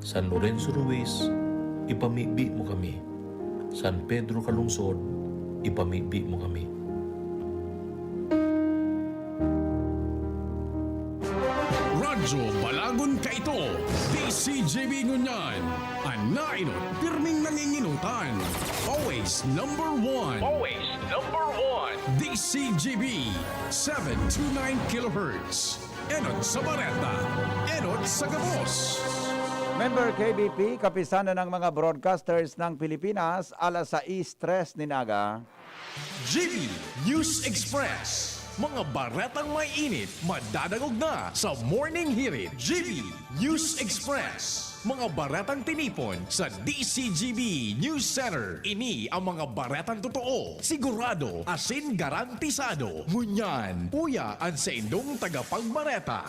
San Lorenzo Ruiz, ipamibi mo kami. San Pedro Calungsod, ipamibi mo kami. Radyo Balagon Kaito, DCJB Ngunyan, ang nainot, pirming nanginginutan. Always number one. Always number one. DCJB, 729 kHz. Enot sa Bareta, Enot sa Gabos. Member KBP, kapisanan ng mga broadcasters ng Pilipinas, alas 6:03 ninaga. GB News Express. Mga baretang may init, madadagog na sa Morning Hirit. GB News Express. Mga baretang tinipon sa DCGB News Center. Ini ang mga baretang totoo, sigurado, asin garantisado. Ngunyan, puya ang sa indong tagapagbareta.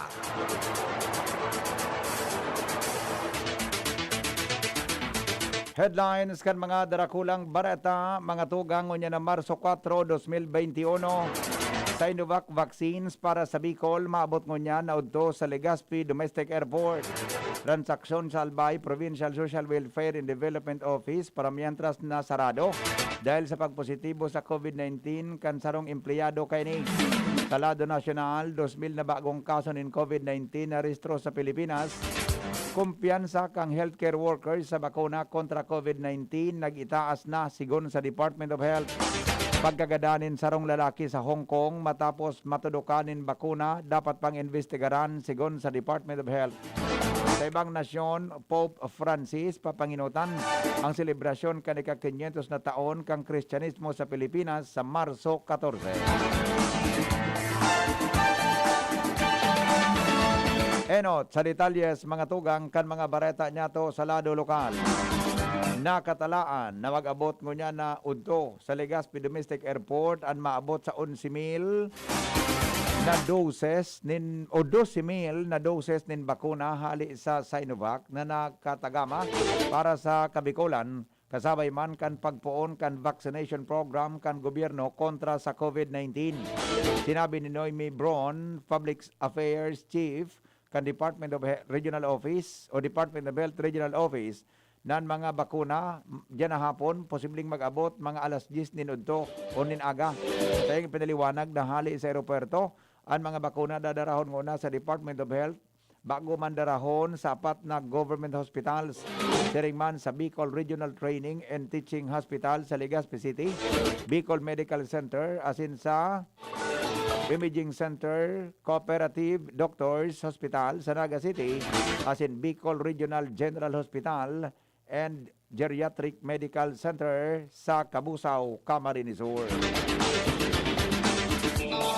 Headlines kan mga darakulang bareta, mga tugang ngunya na Marso 4, 2021. Sinovac vaccines para sa Bicol, maabot ngunya na udto sa Legazpi Domestic Airport. Transaksyon sa Albay Provincial Social Welfare and Development Office para mientras na sarado dahil sa pagpositibo sa COVID-19 kan sarong empleyado kay ni. Talado Nacional, 2,000 na bagong kaso ng COVID-19 na rehistro sa Pilipinas. Kumpiyansa kang healthcare workers sa bakuna kontra COVID-19 nag-itaas na sigon sa Department of Health. Pagkagadanin sarong lalaki sa Hong Kong matapos matudukanin bakuna dapat pang investigaran sigon sa Department of Health. Sa ibang nasyon, Pope Francis papanginutan ang selebrasyon kanika 500 na taon kang Kristyanismo sa Pilipinas sa Marso 14. Enot, sa detalyes mga tugang kan mga bareta niya to sa lado lokal. Nakatalaan na mag-abot ngunya na udto sa Legazpi Domestic Airport ang maabot sa 11,000 na doses nin o 12,000 na doses nin bakuna hali sa Sinovac na nakatagama para sa Kabikulan kasabay man kan pagpuon kan vaccination program kan gobyerno kontra sa COVID-19. Sinabi ni Noemi Braun, Public Affairs Chief kan Department of Regional Office o Department of Health Regional Office nan mga bakuna diyan na hapon posibleng mag-abot mga alas 10 nin udto o nin aga. Sa iyong pinaliwanag na hali sa aeropuerto, ang mga bakuna dadarahon nguna sa Department of Health bago man darahon sa apat na government hospitals. Siring man sa Bicol Regional Training and Teaching Hospital sa Legazpi City, Bicol Medical Center, asin sa Imaging Center, Cooperative Doctors Hospital sa Naga City, asin Bicol Regional General Hospital and Geriatric Medical Center sa Cabusao, Camarines Sur.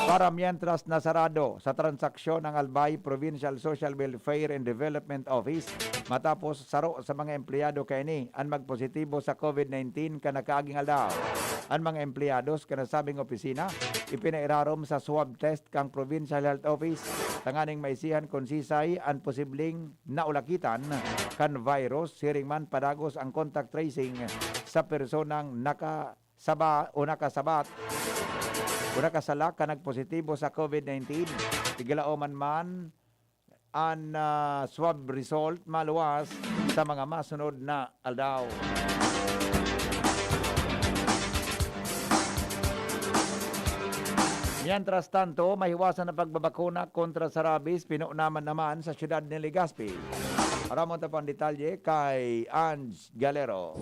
Para mientras nasarado sa transaksyon ng Albay Provincial Social Welfare and Development Office matapos saro sa mga empleyado kay ni ang magpositibo sa COVID-19 kanakaaging aldaw. Ang mga empleyados kanasabing opisina ipinairarom sa swab test kang Provincial Health Office Tanganing maisihan kung sisay ang posibleng naulakitan kan virus, hiring man padagos ang contact tracing sa personang nakasabat o nakasalak ka nagpositibo sa COVID-19. Tigalaoman man ang swab result maluwas sa mga masunod na aldaw. Mientras tanto, mahiwasan ang pagbabakuna kontra sa rabies, pinuunaman naman sa siyudad ni Legazpi. Aramon tapang detalye kay Ange Galero.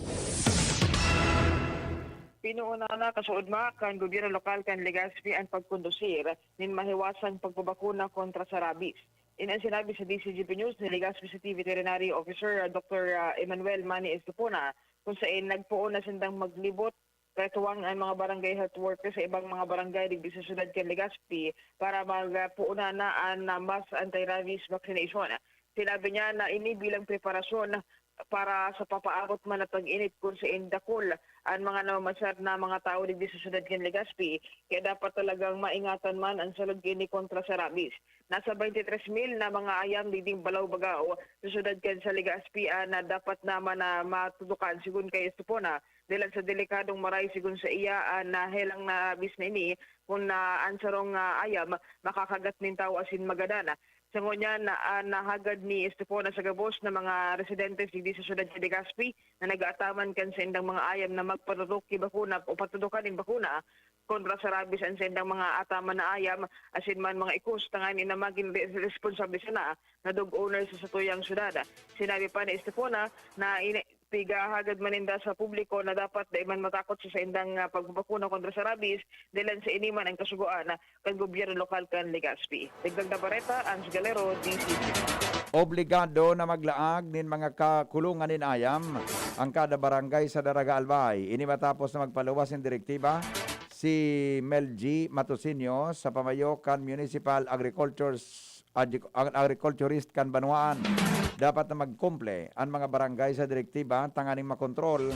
Pinuuna na kasuod kan gobyerno lokal kan Legazpi ang pagkondusir nin mahiwasan pagbabakuna kontra sa rabies. Ang sinabi sa DCGP News ni Legazpi City Veterinary Officer Dr. Emmanuel Manny Estepona kung saan nagpuon na sindang maglibot katuwang ang mga barangay health workers sa ibang mga barangay digdi sa syudad kan Legazpi para magpuuna na ang mass anti-rabies vaccination. Sinabi niya na ini bilang preparasyon para sa papaabot man at pag-init kung sa indakol ang mga namamasar na mga tao digdi sa syudad kan Legazpi, kaya dapat talagang maingatan man ang salud kini kontra sa rabies. Nasa 23,000 na mga ayam digding balaw-bagaw sa syudad kan sa Legazpi na dapat naman na matudukan sigun kay Estepona dahil sa delikadong maray sigun sa iya na helang na rabies na ini kung ansarong ayam makakagat nin tao asin magadana. Sa ngonya na nahagad ni Estepona sa gabos na mga residentes digdi sa syudad sa Legazpi na nag-aataman kan sa indang mga ayam na magpatudok ki bakuna o patudukan in bakuna kontra sa rabies ang sa indang mga ataman na ayam asin man mga ikus tangan ina maging responsable sana na dog owner sa satuyang syudad. Sinabi pa ni Estepona na tigahagad maninda sa publiko na dapat da man matakot sa indang pagbabakuna kontra sa rabies dahil sa iniman ang kasuguan kan gobyerno lokal kan Legazpi. Tigdag na Bareta, Ange Galero, DCG. Obligado na maglaag nin mga kakulungan nin ayam ang kada barangay sa Daraga Albay. Ini matapos na magpaluwas ng direktiba si Mel G. Matosinio sa pamayokan Municipal Agriculturist kan Banwaan. Dapat na magkumple ang mga barangay sa direktiba tanganing makontrol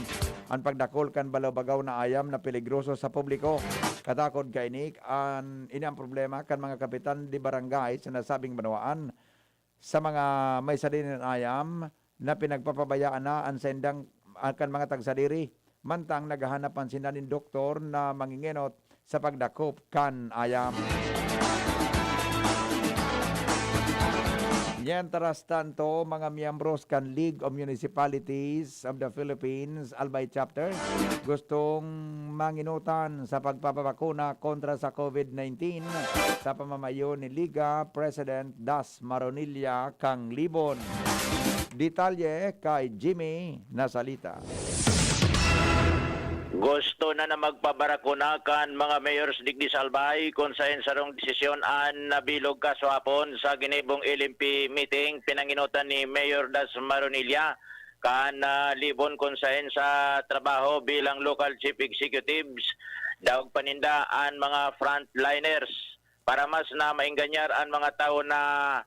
ang pagdakol kan balaw-bagaw na ayam na peligroso sa publiko. Katakod kainik ini ang problema kan mga kapitan di barangay sa nasabing Banwaan sa mga may sadin ng ayam na pinagpapabayaan na ang sendang kan mga tagsadiri. Mantang naghahanap ang sinanin doktor na mangingenot sa pagdakop kan ayam. Mientras tanto, mga miyembros kan League of Municipalities of the Philippines, Albay Chapter, gustong manginutan sa pagpapabakuna kontra sa COVID-19 sa pamamayo ni Liga President Das Maronilla Kang Libon. Detalye kay Jimmy Nasalita. Gusto na magpabarakuna kan mga mayors digdi sa Albay kung saan sarong desisyon an nabilog kaswapon sa ginibong LMP meeting pinanginutan ni Mayor Das Maronilla kan libon kung saan sa trabaho bilang local chief executives daog paninda an mga frontliners para mas na mainganyar an mga tao na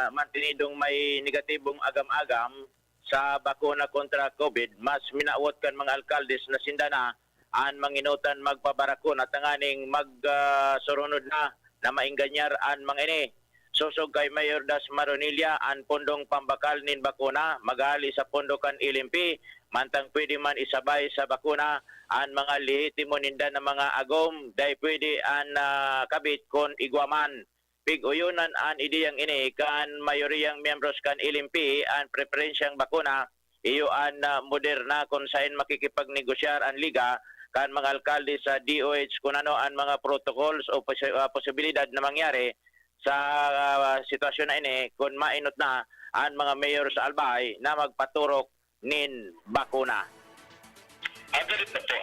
mantinidong may negatibong agam-agam sa bakuna kontra COVID, mas minaawat kan mga alkaldes na sindana an manginutan magpabarakuna tanganing magsurunod na mainganyar an mga ini. Susog kay Mayor Das Maronilla an pondong pambakal nin bakuna magali sa pondo kan LMP mantang pwede man isabay sa bakuna an mga lehitimo ninda na mga agom dahil pwede an kabit kon igwaman. Pig-uyunan an ideyang ini kan mayoriyang miyembros kan LMP an preferensyang bakuna iyo an Moderna kung saan makikipagnegosar an liga kan mga alkalde sa DOH kung ano an mga protocols o posibilidad na mangyari sa sitwasyon na ini kung mainot na ang mga mayor sa Albay na magpaturok nin bakuna. Ganito po,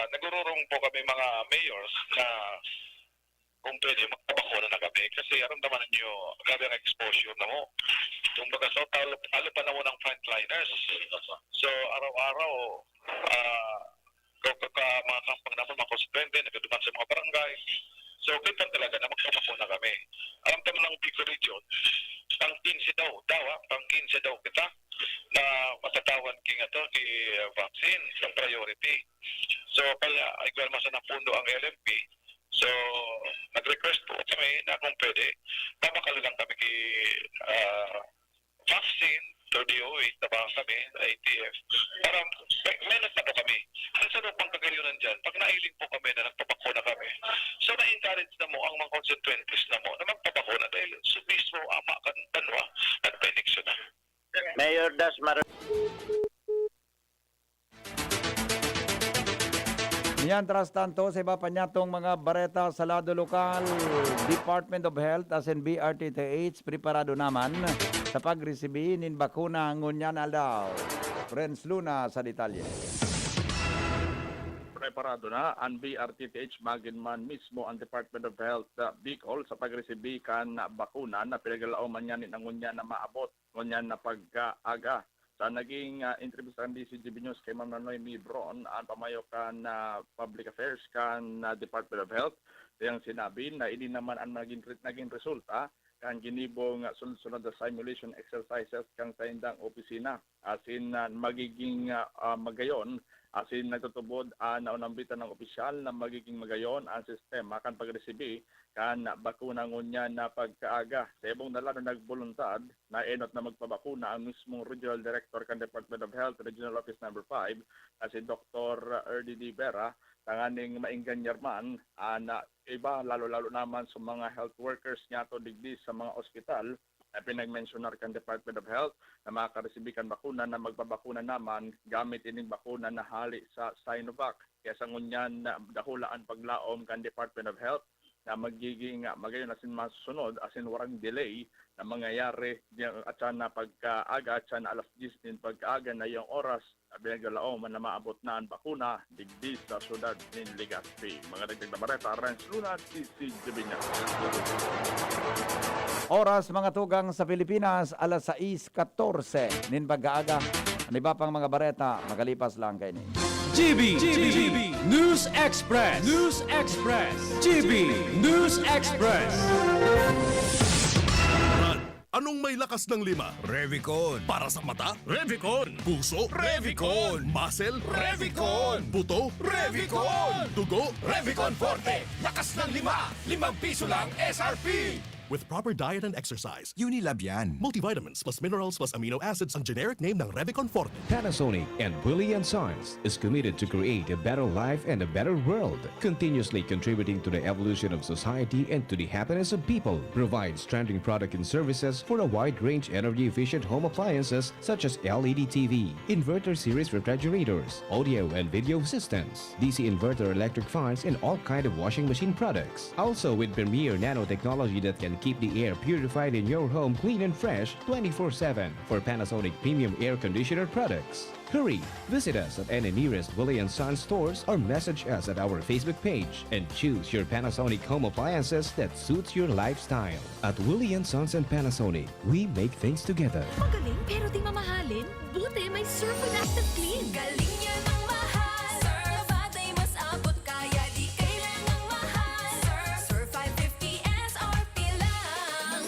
nagururong po kami mga mayors na kung pwede magpabakuna na kami kasi aramdaman niyo grabe ang exposure na mo. Kung baga so talo pa na mo ng frontliners. So araw-araw mga kampang naman mga konsekwente nagduman sa mga barangay. So kita talaga na magpabakuna kami. Aramdaman ng Bicol Region pang 15 daw kita na matatawan king vaccine sa priority. So kaya igual masa na pundo ang LMP. So nag-request po kami na kung pwede, babakal lang kami kay vaccine, to DOH, na ba kami, ITF, para meron na po kami. Ang sarap pang kagayunan dyan, pag nailing po kami na nagpapakuna kami, so na-encourage na mo ang mga constituencies na mo na magpapakuna dahil sa mismo ama kan banwa at pa-eleksyon na. Mayor Dasmar. Yan, tras tanto sa iba pa niya tong mga bareta sa lado lokal, Department of Health as in BRTTH, preparado naman sa pag-resibi nin bakuna ngunyan aldaw. Friends Luna sa detalye. Preparado na ang BRTTH magin man mismo ang Department of Health Bicol sa pag-resibi kan bakuna na pinaglalao man yan ng ngunyan na maabot, ngunyan na pagkaaga. Sa naging interview sa DCGB News kay Ma'am Noy Mibron, ang pamayo kan Public Affairs kan Department of Health, yung sinabi na hindi naman ang naging resulta kan ginibong sunod-sunod na simulation exercises kang sa indang opisina. As in magiging magayon, as in nagtutubod na unambitan ng opisyal na magiging magayon ang sistema kan pag-resibi kan bakuna ngunya na pagkaaga. Sa ibong dala na nagbuluntad na enot na magpabakuna ang mismong Regional Director kan Department of Health, Regional Office Number 5, na si Dr. RDD Vera, tanganing maingganyer man na iba lalo-lalo naman sa mga health workers niya to digdi sa mga ospital na pinag-mentionar kan Department of Health na makakaresibi kan bakuna na magpabakuna naman gamit ining bakuna na hali sa Sinovac. Kaya sa ngunyan na dahulaan paglaom kan Department of Health na magiging magayon asin masusunod asin warang delay na mangyayari at na pagkaaga at na alas 10 din pagkaaga na yung oras na binagalaom na maabot na ang bakuna digdi sa syudad ng Legazpi. Mga dagdag na bareta, Renz Luna, CCTV News. Oras mga tugang sa Pilipinas, alas 6:14 nin pagkaaga. Ano iba pang mga bareta, magalipas lang kayo ni. GB News Express. News Express. GB News Express. Anong may lakas ng 5? Revicon. Para sa mata? Revicon. Puso? Revicon. Muscle? Revicon. Buto? Revicon. Dugo? Revicon Forte. Lakas ng 5. 5 piso lang SRP. With proper diet and exercise, Unilab yan. multivitamins plus minerals plus amino acids ang generic name ng Revicon Forte. Panasonic and Willie & Sons is committed to create a better life and a better world, continuously contributing to the evolution of society and to the happiness of people. Provides trending product and services for a wide range energy-efficient home appliances such as LED TV, inverter series refrigerators, audio and video systems, DC inverter electric fans, and all kind of washing machine products. Also with premier nanotechnology that can keep the air purified in your home clean and fresh 24/7 for Panasonic premium air conditioner products. Hurry! Visit us at any nearest Willie & Sons stores or message us at our Facebook page and choose your Panasonic home appliances that suits your lifestyle. At Willie & Sons and Panasonic, we make things together. Magaling pero di mamahalin? Buti may Surf with Active Clean. Galing niya ng mahal. Surf at ay mas abot kaya di kailangang mahal. Surf 550 SRP lang.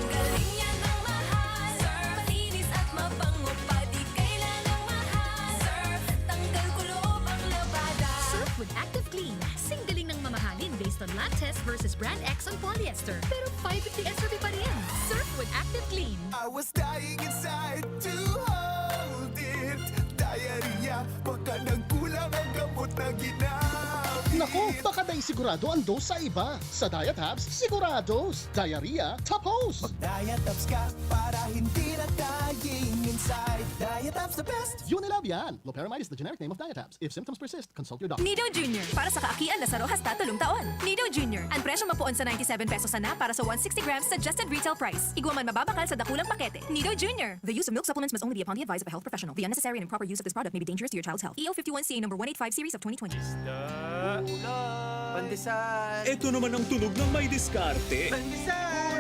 Galing niya ng mahal. Surf malinis at mabango pa di kailangang mahal. Surf tanggal kulob ang labada. Surf with Active Clean. Singgaling ng mamahalin based on lab test versus brand X on polyester. Pero 550 SRP pa rin. Surf with Active Clean. I was dying inside to hold it. Diarrhea, baka nagkulang ang gamot na ginamit. Naku, baka dahil sigurado ang dose sa iba. Sa Diet Hubs, sigurados. Diarrhea, top host. Mag-diet ups ka para hindi na dying inside. Diet ups the best. Unilab yan. Loperamide is the generic name of Diet Hubs. If symptoms persist, consult your doctor. Nido Jr. Para sa kaakian na saro hasta 3 taon. Nido Jr. Ang presyo mapuon sa 97 pesos sana para sa 160 grams suggested retail price. Igwaman mababakal sa dakulang pakete. Nido Jr. The use of milk supplements must only be upon the advice of a health professional. The unnecessary and improper use of this product may be dangerous to your child's health. EO 51CA number 185 series of 2020. Pandesal! Ito naman ang tunog ng may diskarte. Pandesal!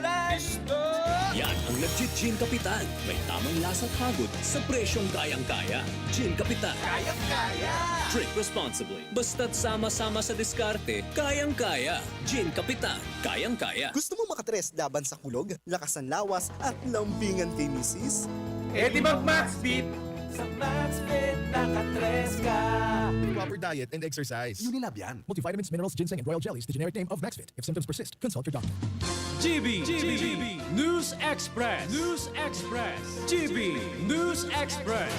Yan ang legit Gin Kapitan. May tamang lasa't hagot sa presyong kayang-kaya. Gin Kapitan. Kayang-kaya! Drink responsibly. Basta't sama-sama sa diskarte, kayang-kaya. Gin Kapitan. Kayang-kaya. Gusto mo makatres laban sa kulog, lakas ng lawas, at lambingan kay misis? Eh di mag-Max Beat! Sa Max Fit, nakatres ka! Proper your diet and exercise. Unilab yan. Multivitamins, minerals, ginseng, and royal jellies. The generic name of Maxfit. If symptoms persist, consult your doctor. GB News Express. News Express. GB News Express.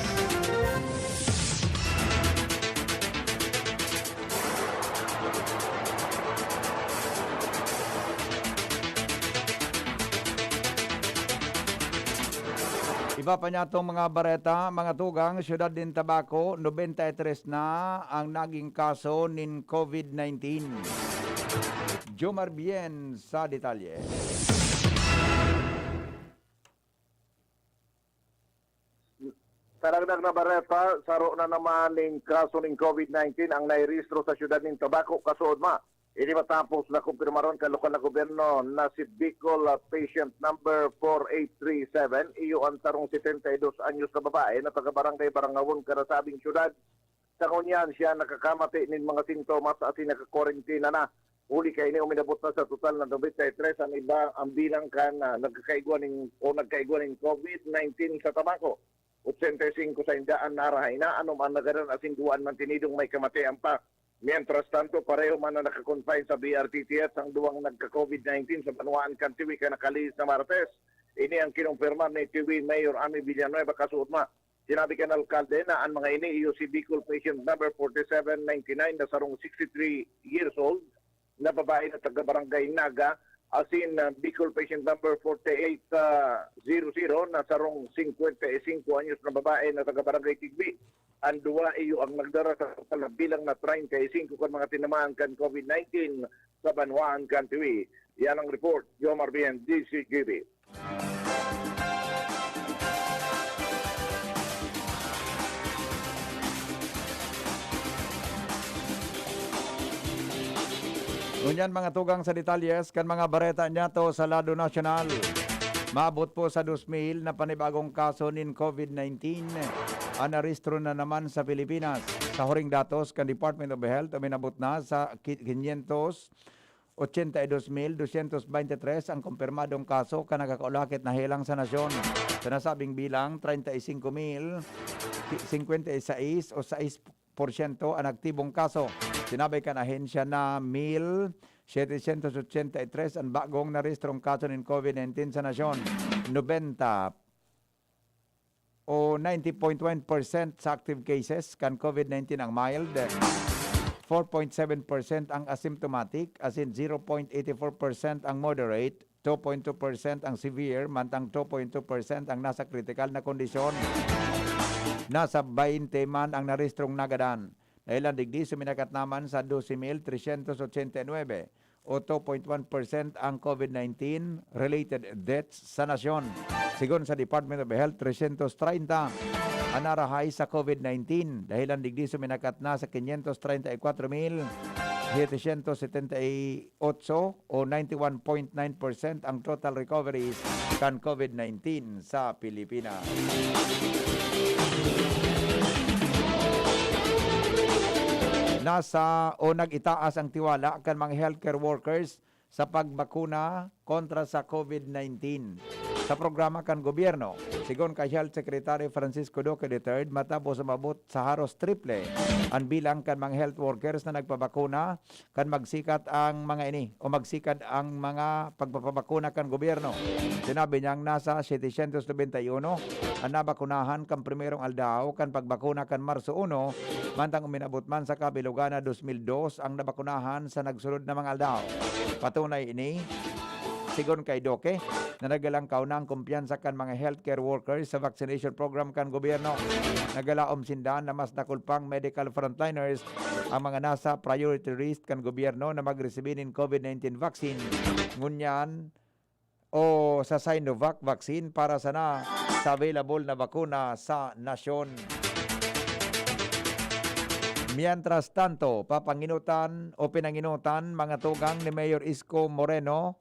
Iba pa niya itong mga bareta, mga tugang, Syudad din Tabaco, 93 na ang naging kaso nin COVID-19. Jomar Bien sa detalye. Karagdag na bareta, saro na naman ng kaso ng COVID-19 ang nairehistro sa Syudad ng Tabaco, kasuod ma. Ini matapos na kumpirmaron ka lokal na gobyerno na si Bicol patient number 4837, iyo ang tarong 72 anyos na babae na taga-barangay Barangawon, karasabing syudad. Sa kunyan siya nakakamati ng mga sintomas at naka-quarantine na. Uli kay ini uminabot na sa total na 93 ang iba ang bilang kan nagkakaigwa ng COVID-19 sa Tabaco. 85 sa indaan narahay na anuman nagaran asing duwan man tinidong may kamatian pa. Mientras tanto, pareho man na nakakonfine sa BRTTS ang duwang nagka-COVID-19 sa Banuan Kantiwi ka nakalis na Martes. Ini ang kinumpirma ni TV Mayor Ami Villanueva kasuot ma. Sinabi ka ng alkalde na ang mga ini iyo si Bicol patient number 4799 na sarong 63 years old na babae na taga-barangay Naga, asin Bicol patient number 4800 na sarong 55 anyos na babae na taga-barangay Tigbi. Ang duwa iyo ang nagdara sa bilang na 35 kan mga tinamaan kan COVID-19 sa Banuan Kantiwi. Yan ang report. Jomar Bien, DCGB. Ngunyan mga tugang sa detalyes kan mga bareta niya to sa lado nasyonal. Maabot po sa 2,000 na panibagong kaso nin COVID-19. Anaristro na naman sa Pilipinas. Sa huring datos kan Department of Health, uminabot na sa 582,223 ang kumpirmadong kaso ka nagakaulakit na hilang sa nasyon. Sa nasabing bilang, 35,056 o 6% ang aktibong kaso. Sinabi ka na ahensya na 1,783 ang bagong narehistrong kaso ng COVID-19 sa nasyon. 90.1% sa active cases kan COVID-19 ang mild. 4.7% ang asymptomatic, as in 0.84% ang moderate, 2.2% ang severe, mantang 2.2% ang nasa critical na kondisyon. Nasa 20 man ang narehistrong nagadan. Dahil ang digdi suminakat naman sa 12,389 o 2.1% ang COVID-19 related deaths sa nasyon. Sigon sa Department of Health, 330 ang narahay sa COVID-19 dahil ang digdi suminakat na sa 534,778 o 91.9% ang total recoveries kan COVID-19 sa Pilipinas. Nasa o nag-itaas ang tiwala kan mga healthcare workers sa pagbakuna kontra sa COVID-19. Sa programa kan gobyerno, sigon kay Health Secretary Francisco Duque III, matapos umabot sa haros triple ang bilang kan mga health workers na nagpabakuna kan magsikat ang mga ini o magsikat ang mga pagpapabakuna kan gobyerno. Sinabi niyang nasa 791 ang nabakunahan kan primerong aldaw kan pagbakuna kan Marso 1, mantang uminabot man sa kabilugan na 2002 ang nabakunahan sa nagsunod na mga aldaw. Patunay ini, sigon kay Duque, na nagalang kaunang kumpiyansa kan mga healthcare workers sa vaccination program kan gobyerno. Nagalaom sindan na mas nakulpang medical frontliners ang mga nasa priority list kan gobyerno na magresibin ng COVID-19 vaccine. Ngunyan o sa Sinovac vaccine para sana sa available na bakuna sa nasyon. Mientras tanto, papanginutan o pinanginutan mga tugang ni Mayor Isko Moreno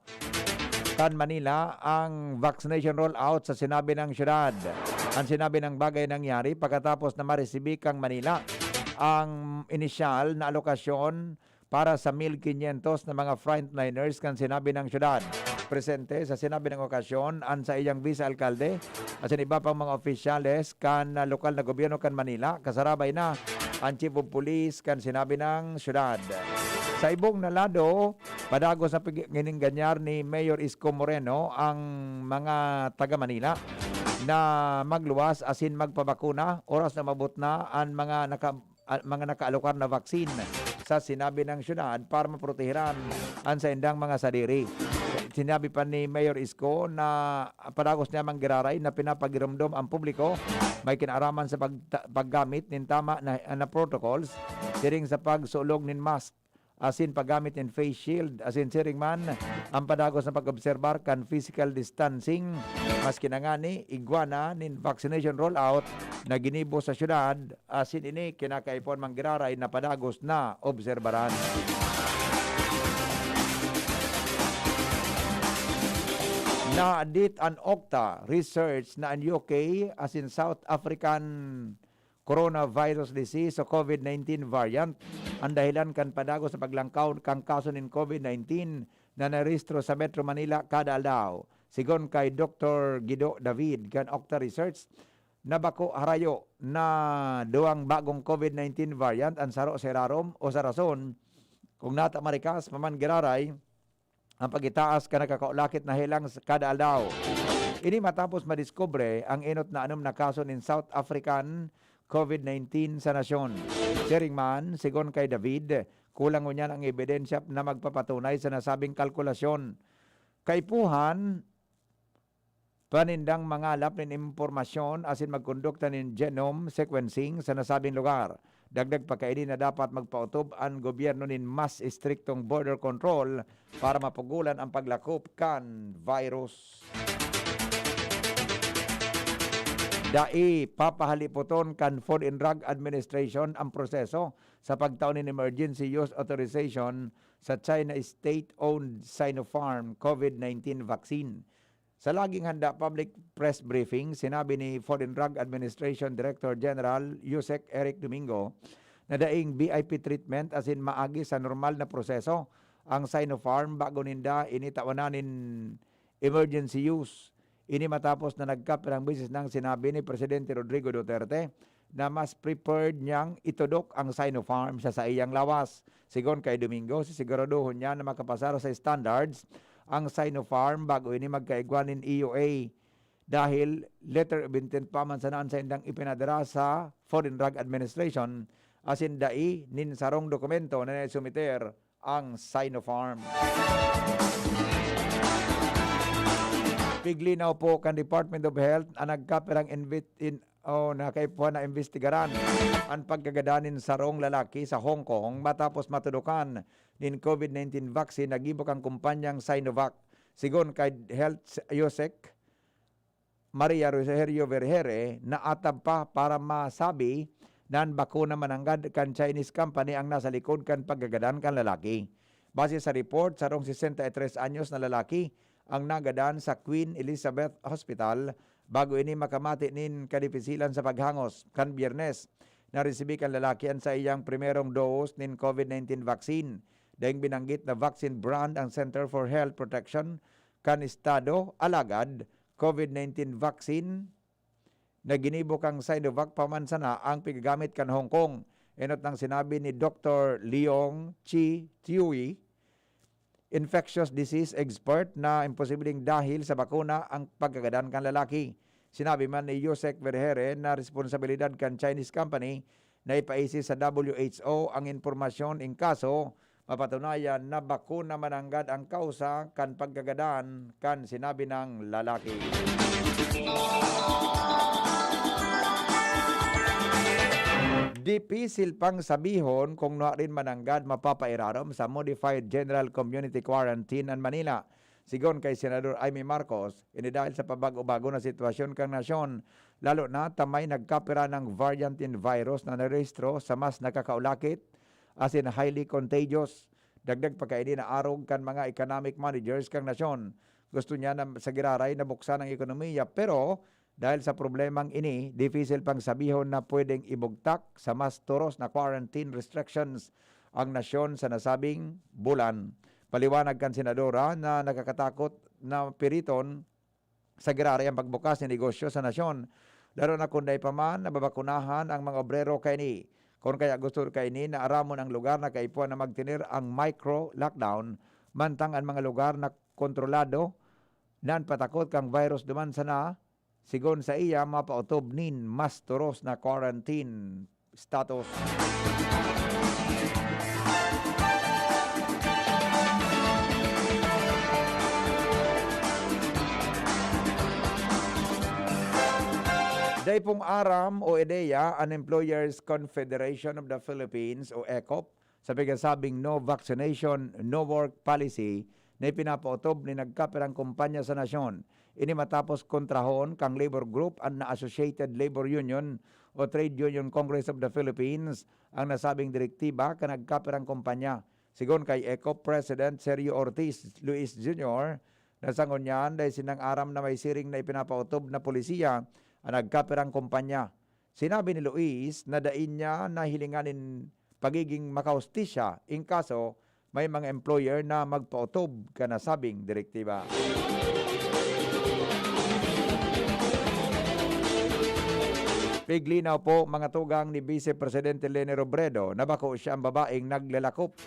kan Manila ang vaccination rollout sa sinabi ng syudad. Ang sinabi ng bagay nangyari pagkatapos na maresibi kang Manila ang inisyal na alokasyon para sa 1,500 na mga frontliners kan sinabi ng syudad. Presente sa sinabi ng okasyon ang sa iyang vice-alkalde at iba pang mga opisyales kan lokal na gobyerno kan Manila, kasarabay na ang Chief of Police kan sinabi ng syudad. Sa ibong nalado, padagos sa ganyar ni Mayor Isko Moreno ang mga taga Manila na magluwas asin magpabakuna oras na mabot na ang mga nakaalokar na vaksin sa sinabi ng syudad para maprotehiran ang sa indang mga sadiri. Sinabi pa ni Mayor Isko na padagos niya manggiraray na pinapagiromdom ang publiko may kinaraman sa paggamit nin tama na protocols siring sa pagsulog nin mask asin paggamit in face shield asin siring man ang padagos na pag-obserbar kan physical distancing maski na nga ni igwana nin vaccination rollout na ginibo sa syudad asin ini kinakaipon manggiraray na padagos na obserbaran. Na adit an Okta research na ang UK as in South African coronavirus disease o COVID-19 variant ang dahilan kan padagos sa paglangkaw kang kaso ng COVID-19 na narehistro sa Metro Manila kada aldaw. Sigon kay Dr. Guido David kan Okta Research, nabako harayo na duwang bagong COVID-19 variant ang saro sa rarom o sa rason kung nata marikas mamangiraray ang pagitaas ka nakakaulakit na hilang kada aldaw. Ini matapos madiskubre ang inot na anom na kaso ng South African COVID-19 sa nasyon. Siring man, sigon kay David, kulang mo niyan ang ebidensya na magpapatunay sa nasabing kalkulasyon. Kaipuhan, panindang mangalap ng impormasyon asin magkondukta ng genome sequencing sa nasabing lugar. Dagdag pa kaini na dapat magpautob ang gobyerno nin mas istriktong border control para mapugulan ang paglakop kan virus. Dai papahaliputon kan Food and Drug Administration ang proseso sa pagtaon ng emergency use authorization sa China state-owned Sinopharm COVID-19 vaccine. Sa laging handa public press briefing, sinabi ni Food and Drug Administration Director General Yusek Eric Domingo na daing VIP treatment as in maagi sa normal na proseso ang Sinopharm bago ninda initawananin emergency use. Ini matapos na nagkapirang bisis nang sinabi ni Presidente Rodrigo Duterte na mas prepared niyang itudok ang Sinopharm sa iyang lawas. Sigon kay Domingo, sisiguraduhon niya na makapasara sa standards ang Sinopharm bago ini magkaigwanin EUA dahil letter of intent pa man sanaan sa indang ipinadara sa Food and Drug Administration asin dai nin sarong dokumento na naisumiter ang Sinopharm. Piglinaw po kan Department of Health ang nagkapirang nakaipuan na investigaran ang pagkagadanin sarong lalaki sa Hong Kong matapos matudukan nin COVID-19 vaccine nagibok ang kumpanyang Sinovac. Sigon kay Health Yusek Maria Rosario Vergere na atab pa para masabi na ang bakuna mananggad kan Chinese company ang nasa likod kan paggagadan kan lalaki. Base sa report, sarong 63 anyos na lalaki ang nagadan sa Queen Elizabeth Hospital bago ini makamati nin kadipisilan sa paghangos kan Biyernes. Naresibi kan lalaki sa iyang primerong dose nin COVID-19 vaccine. Daing binanggit na vaccine brand ang Center for Health Protection kan estado alagad COVID-19 vaccine na ginibok ang Sinovac pamansana ang pigagamit kan Hong Kong. Enot nang sinabi ni Dr. Leong Chi Tui, infectious disease expert na imposibleng dahil sa bakuna ang pagkagadan kan lalaki. Sinabi man ni Yusek Vergere na responsibilidad kan Chinese company na ipaisi sa WHO ang impormasyon in kaso mapatunayan na bakuna mananggad ang kausa kan pagkagadan kan sinabi ng lalaki. Dipisil pang sabihon kung rin mananggad mapapairarom sa Modified General Community Quarantine ang Manila. Sigon kay Senador Amy Marcos, ini dahil sa pabago-bago na sitwasyon kang nasyon, lalo na tamay nagkapira ng variant in virus na narehistro sa mas nakakaulakit as in highly contagious. Dagdag pa kaini na arog kan mga economic managers kang nasyon. Gusto niya na sa giraray na buksan ang ekonomiya pero dahil sa problemang ini, difficile pang sabihon na pwedeng ibugtak sa mas turos na quarantine restrictions ang nasyon sa nasabing bulan. Paliwanag kan senadora na nakakatakot na piriton sa giraray ang pagbukas ng negosyo sa nasyon. Lalo na kunday pa man na babakunahan ang mga obrero kay ni. Kung kaya gusto kay ni na aramon ang lugar na kaipuan na magtinir ang micro-lockdown, mantang ang mga lugar na kontrolado, nan patakot kang virus duman sana, sigon sa iya, mapautob nin mas turos na quarantine status. Day pong aram o EDEA, an Employers Confederation of the Philippines o ECOP, sa sabing no vaccination, no work policy na pinapautob ni nagkapirang kumpanya sa nasyon. Ini matapos kontrahon kang labor group ang na-Associated Labor Union o Trade Union Congress of the Philippines ang nasabing direktiba ka nagkapirang kumpanya. Sigon kay ECOP President Sergio Ortiz Luis Jr., nasangon niyan dahil sinang aram na may siring na ipinapautob na polisiya ang nagkapirang kumpanya. Sinabi ni Luis na dain niya na hilinganin pagiging makaustisya in kaso may mga employer na magpautob ka nasabing direktiba. Piglinaw po mga tugang ni Vice Presidente Leni Robredo na bako siya ang babaeng naglalakop.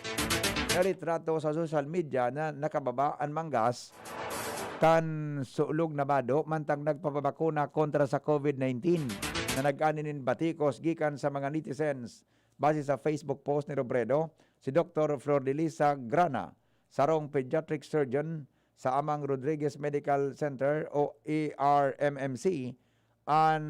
Naritrato sa social media na nakababaan manggas kan sulog na bado mantang nagpapabakuna kontra sa COVID-19 na nag-aninin batikos gikan sa mga netizens. Base sa Facebook post ni Robredo, si Dr. Flor de Lisa Grana, sarong pediatric surgeon sa Amang Rodriguez Medical Center o ARMMC, an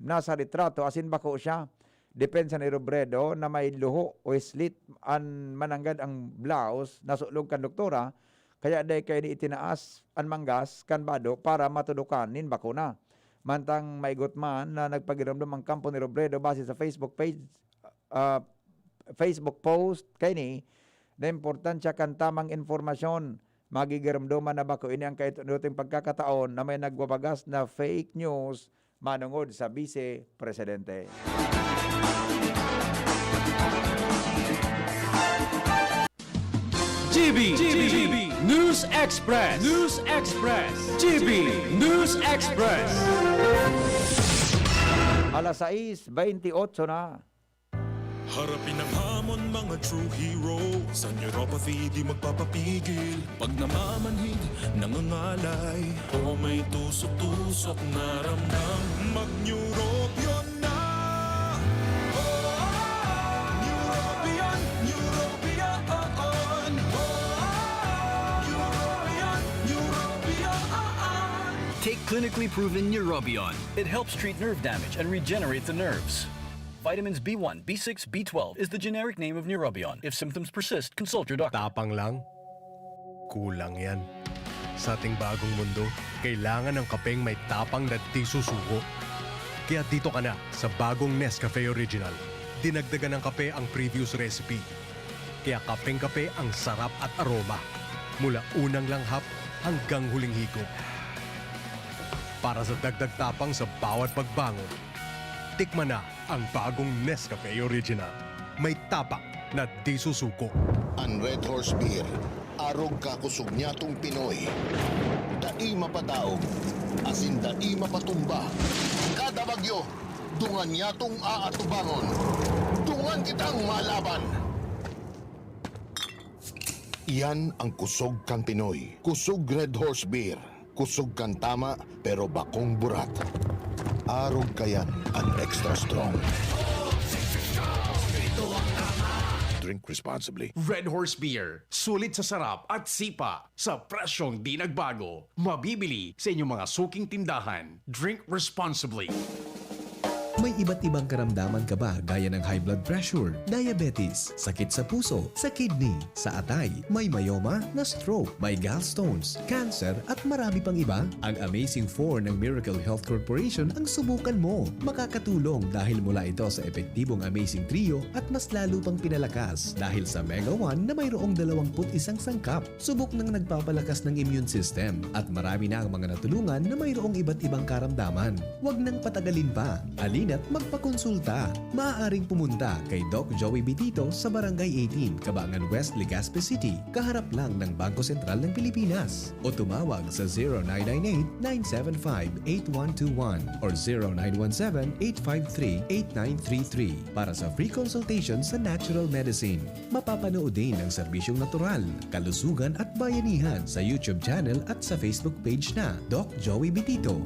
nasa litrato asin bako siya. Depensa ni Robredo na may luho o slit an mananggad ang blouse na sulog kan doktora, kaya day kay ni itinaas ang manggas kan bado para matudukan nin bakuna. Mantang maigot man na nagpagiramdam ang kampo ni Robredo base sa Facebook page, Facebook post kay ni na importansya kan tamang informasyon. Magigiramdaman na bako ini ang kaitunuting pagkakataon na may nagwabagas na fake news manungod sa Vice Presidente. GB News Express. News Express. GB News Express. Alas 6:28 na. Harapin ang hamon mga true hero. Sa neuropathy di magpapapigil. Pag namamanhid, nangangalay, o may tusok-tusok na ramdam, mag-Neurobion na. Neurobion, Neurobion. Neurobion, Neurobion. Take clinically proven Neurobion. It helps treat nerve damage and regenerate the nerves. Vitamins B1, B6, B12 is the generic name of Neurobion. If symptoms persist, consult your doctor. Tapang lang? Kulang yan. Sa ating bagong mundo, kailangan ng kapeng may tapang na di susuko. Kaya dito ka na sa bagong Nescafe Original. Dinagdagan ng kape ang previous recipe. Kaya kapeng-kape ang sarap at aroma. Mula unang langhap hanggang huling higop. Para sa dagdag tapang sa bawat pagbangon, tikman na ang bagong Nescafe Original. May tapak na di susuko. Ang Red Horse Beer, arog kakusog niya tong Pinoy. Dai mapadaog, asin dai mapatumba. Kada bagyo, dungan niya tong aatubangon. Dungan kitang malaban. Iyan ang kusog kang Pinoy. Kusog Red Horse Beer. Kusog kang tama pero bakong burat. Arog kayan ang extra strong. Drink responsibly. Red Horse Beer. Sulit sa sarap at sipa. Sa presyong di nagbago. Mabibili sa inyong mga suking tindahan. Drink responsibly. May iba't ibang karamdaman ka ba gaya ng high blood pressure, diabetes, sakit sa puso, sa kidney, sa atay, may myoma, na stroke, may gallstones, cancer at marami pang iba? Ang Amazing 4 ng Miracle Health Corporation ang subukan mo. Makakatulong dahil mula ito sa epektibong Amazing Trio at mas lalo pang pinalakas dahil sa Mega 1 na mayroong 21 sangkap. Subok ng nagpapalakas ng immune system at marami na ang mga natulungan na mayroong iba't ibang karamdaman. Huwag nang patagalin pa. Alin kaya't magpakonsulta. Maaaring pumunta kay Doc Joey Bitito sa Barangay 18, Cabangan West, Legazpi City, kaharap lang ng Bangko Sentral ng Pilipinas. O tumawag sa 0998-975-8121 or 0917-853-8933 para sa free consultation sa natural medicine. Mapapanood din ang serbisyong natural, kalusugan at bayanihan sa YouTube channel at sa Facebook page na Doc Joey Bitito.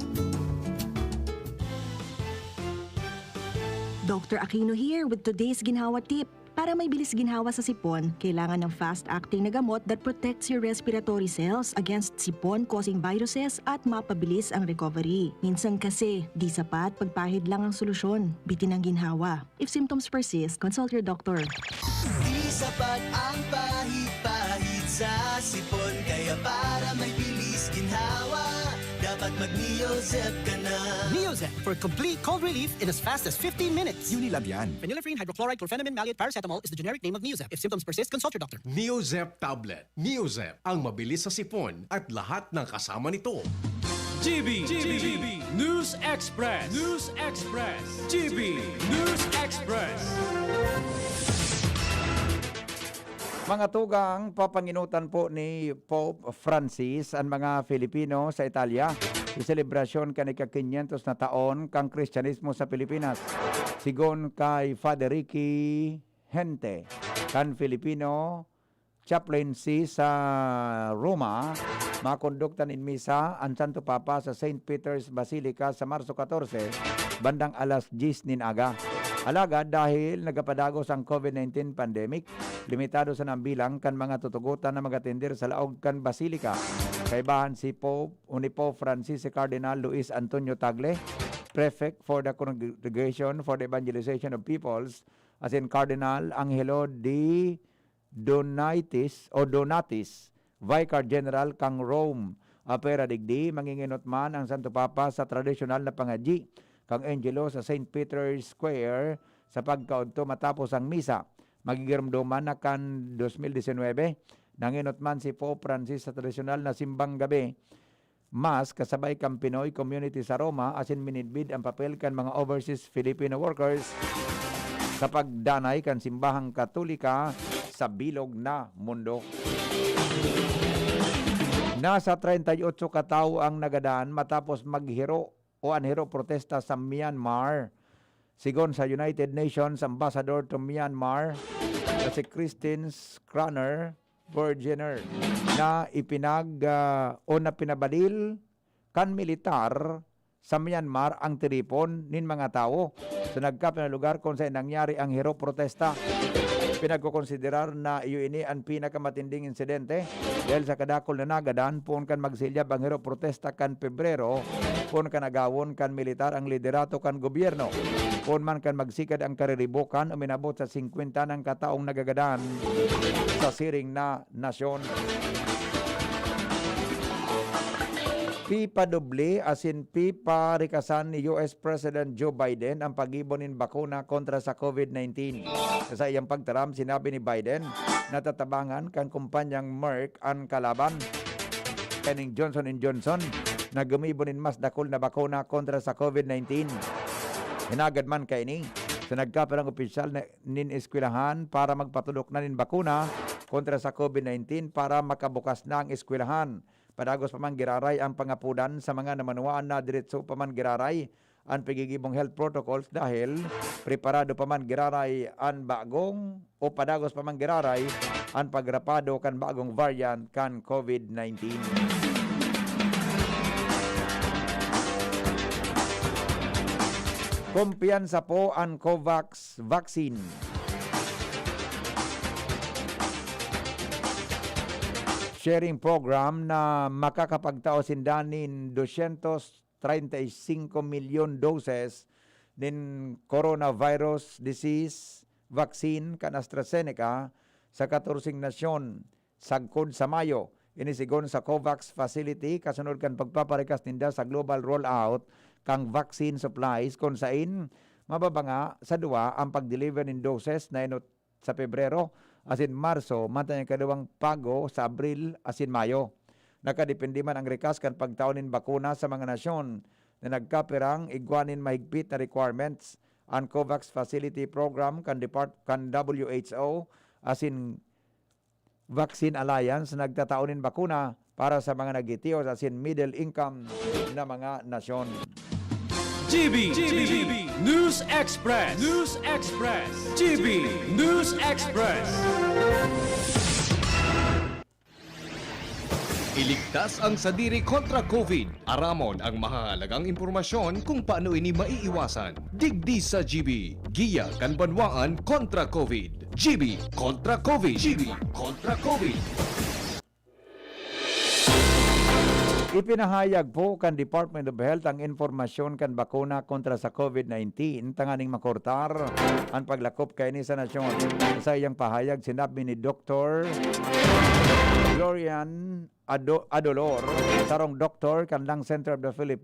Dr. Aquino here with today's ginhawa tip. Para may bilis ginhawa sa sipon, kailangan ng fast-acting na gamot that protects your respiratory cells against sipon-causing viruses at mapabilis ang recovery. Minsan kasi, di sapat pagpahid lang ang solusyon. Bitin ang ginhawa. If symptoms persist, consult your doctor. Di sapat ang pahit-pahit sa sipon, kaya para may bilis ginhawa, dapat mag-Neozep ka na. Neozep for complete cold relief in as fast as 15 minutes. Unilab yan. Phenylephrine, hydrochloride, chlorpheniramine, maleate, paracetamol is the generic name of Neozep. If symptoms persist, consult your doctor. Neozep Tablet. Neozep, ang mabilis sa sipon at lahat ng kasama nito. GB News Express. News Express. GB News Express. Mga tugang, papanginutan po ni Pope Francis ang mga Filipino sa Italia. Iselebrasyon kanika 500 na taon kang Kristyanismo sa Pilipinas. Sigon kay Father Ricky Hente, kan Filipino chaplaincy sa Roma, makonduktan in misa ang Santo Papa sa St. Peter's Basilica sa Marso 14, bandang alas 10 nin aga. Alagad dahil nagapadagos ang COVID-19 pandemic, limitado sa nambilang kan mga tutugutan na magatindir sa laog kan Basilika. Kaibahan si Pope Francis si Cardinal Luis Antonio Tagle, Prefect for the Congregation for the Evangelization of Peoples, as in Cardinal Angelo D. Donatis, Vicar General kang Rome. Apera digdi, manginginot man ang Santo Papa sa tradisyonal na pangadji kang Angelo sa St. Peter's Square sa pagkaunto matapos ang misa. Magigiramduman na kan 2019, nanginot man si Pope Francis sa tradisyonal na simbang gabi. Mas kasabay kang Pinoy community sa Roma asin minidbid ang papel kan mga overseas Filipino workers sa pagdanay kan simbahang Katolika sa bilog na mundo. Nasa 38 katao ang nagadaan matapos maghiro o anhero protesta sa Myanmar. Sigon sa United Nations Ambassador to Myanmar na si Christine Schraner Bergener na pinabadil kan militar sa Myanmar ang tiripon nin mga tao sa nagkapit na lugar kung saan nangyari ang hero protesta. Pinagkukonsiderar na iyon ang pinakamatinding insidente dahil sa kadakol na nagadan pun kan magsilyab ang hero protesta kan Pebrero pun kan agawon kan militar ang liderato kan gobyerno pun man kan magsikad ang kariribukan uminabot sa 50 ng kataong nagagadan sa siring na nasyon. Pipadoble asin piparikasan ni US President Joe Biden ang pag-ibon ng bakuna kontra sa COVID-19. Sa iyang pagtaram, sinabi ni Biden na tatabangan kan kumpanyang Merck ang kalaban kaning Johnson & Johnson na gumibonin mas dakol na bakuna kontra sa COVID-19. Hinagad man kay ni sa nagkaparang opisyal na nin-eskwelahan para magpatulok na nin bakuna kontra sa COVID-19 para makabukas na ang eskwelahan. Padagos pa man giraray ang pangapudan sa mga namanuaan na diretso pa man giraray ang pagigibong health protocols dahil preparado pa man giraray ang bagong o padagos pa man giraray ang pagrapado kan bagong variant kan COVID-19. Kumpiyansa po ang COVAX vaccine. Sharing program na makakapagtao sindanin 235 milyon doses ng coronavirus disease vaccine kan AstraZeneca sa 14 nasyon sagkod sa Mayo. Inisigon sa COVAX facility kasunod kan pagpaparikas ninda sa global rollout kang vaccine supplies kung sain mababanga sa duwa ang pag-deliver ng doses na inot sa Pebrero asin Marso, mantay ang kadawang pago sa Abril asin Mayo. Nakadepende man ang rekas kan pagtao nin bakuna sa mga nasyon na nagkapirang igwanin mahigpit na requirements ang COVAX Facility Program kan WHO asin Vaccine Alliance nagtataunin bakuna para sa mga nagitios asin middle income na mga nasyon. GB News Express. GB News Express. Iligtas ang sadiri kontra COVID. Aramon ang mahalagang impormasyon kung paano ini maiiwasan. Digdi sa GB. Giya kan banwaan kontra COVID. GB kontra COVID. GB kontra COVID. Ipinahayag po kan Department of Health ang informasyon kan bakuna kontra sa COVID-19 tanganing makortar ang paglakop kay ni sa nasyon. Sa iyang pahayag sinabi ni Dr. Glorian Adolor, sarong doktor kan Lung Center of the Philippines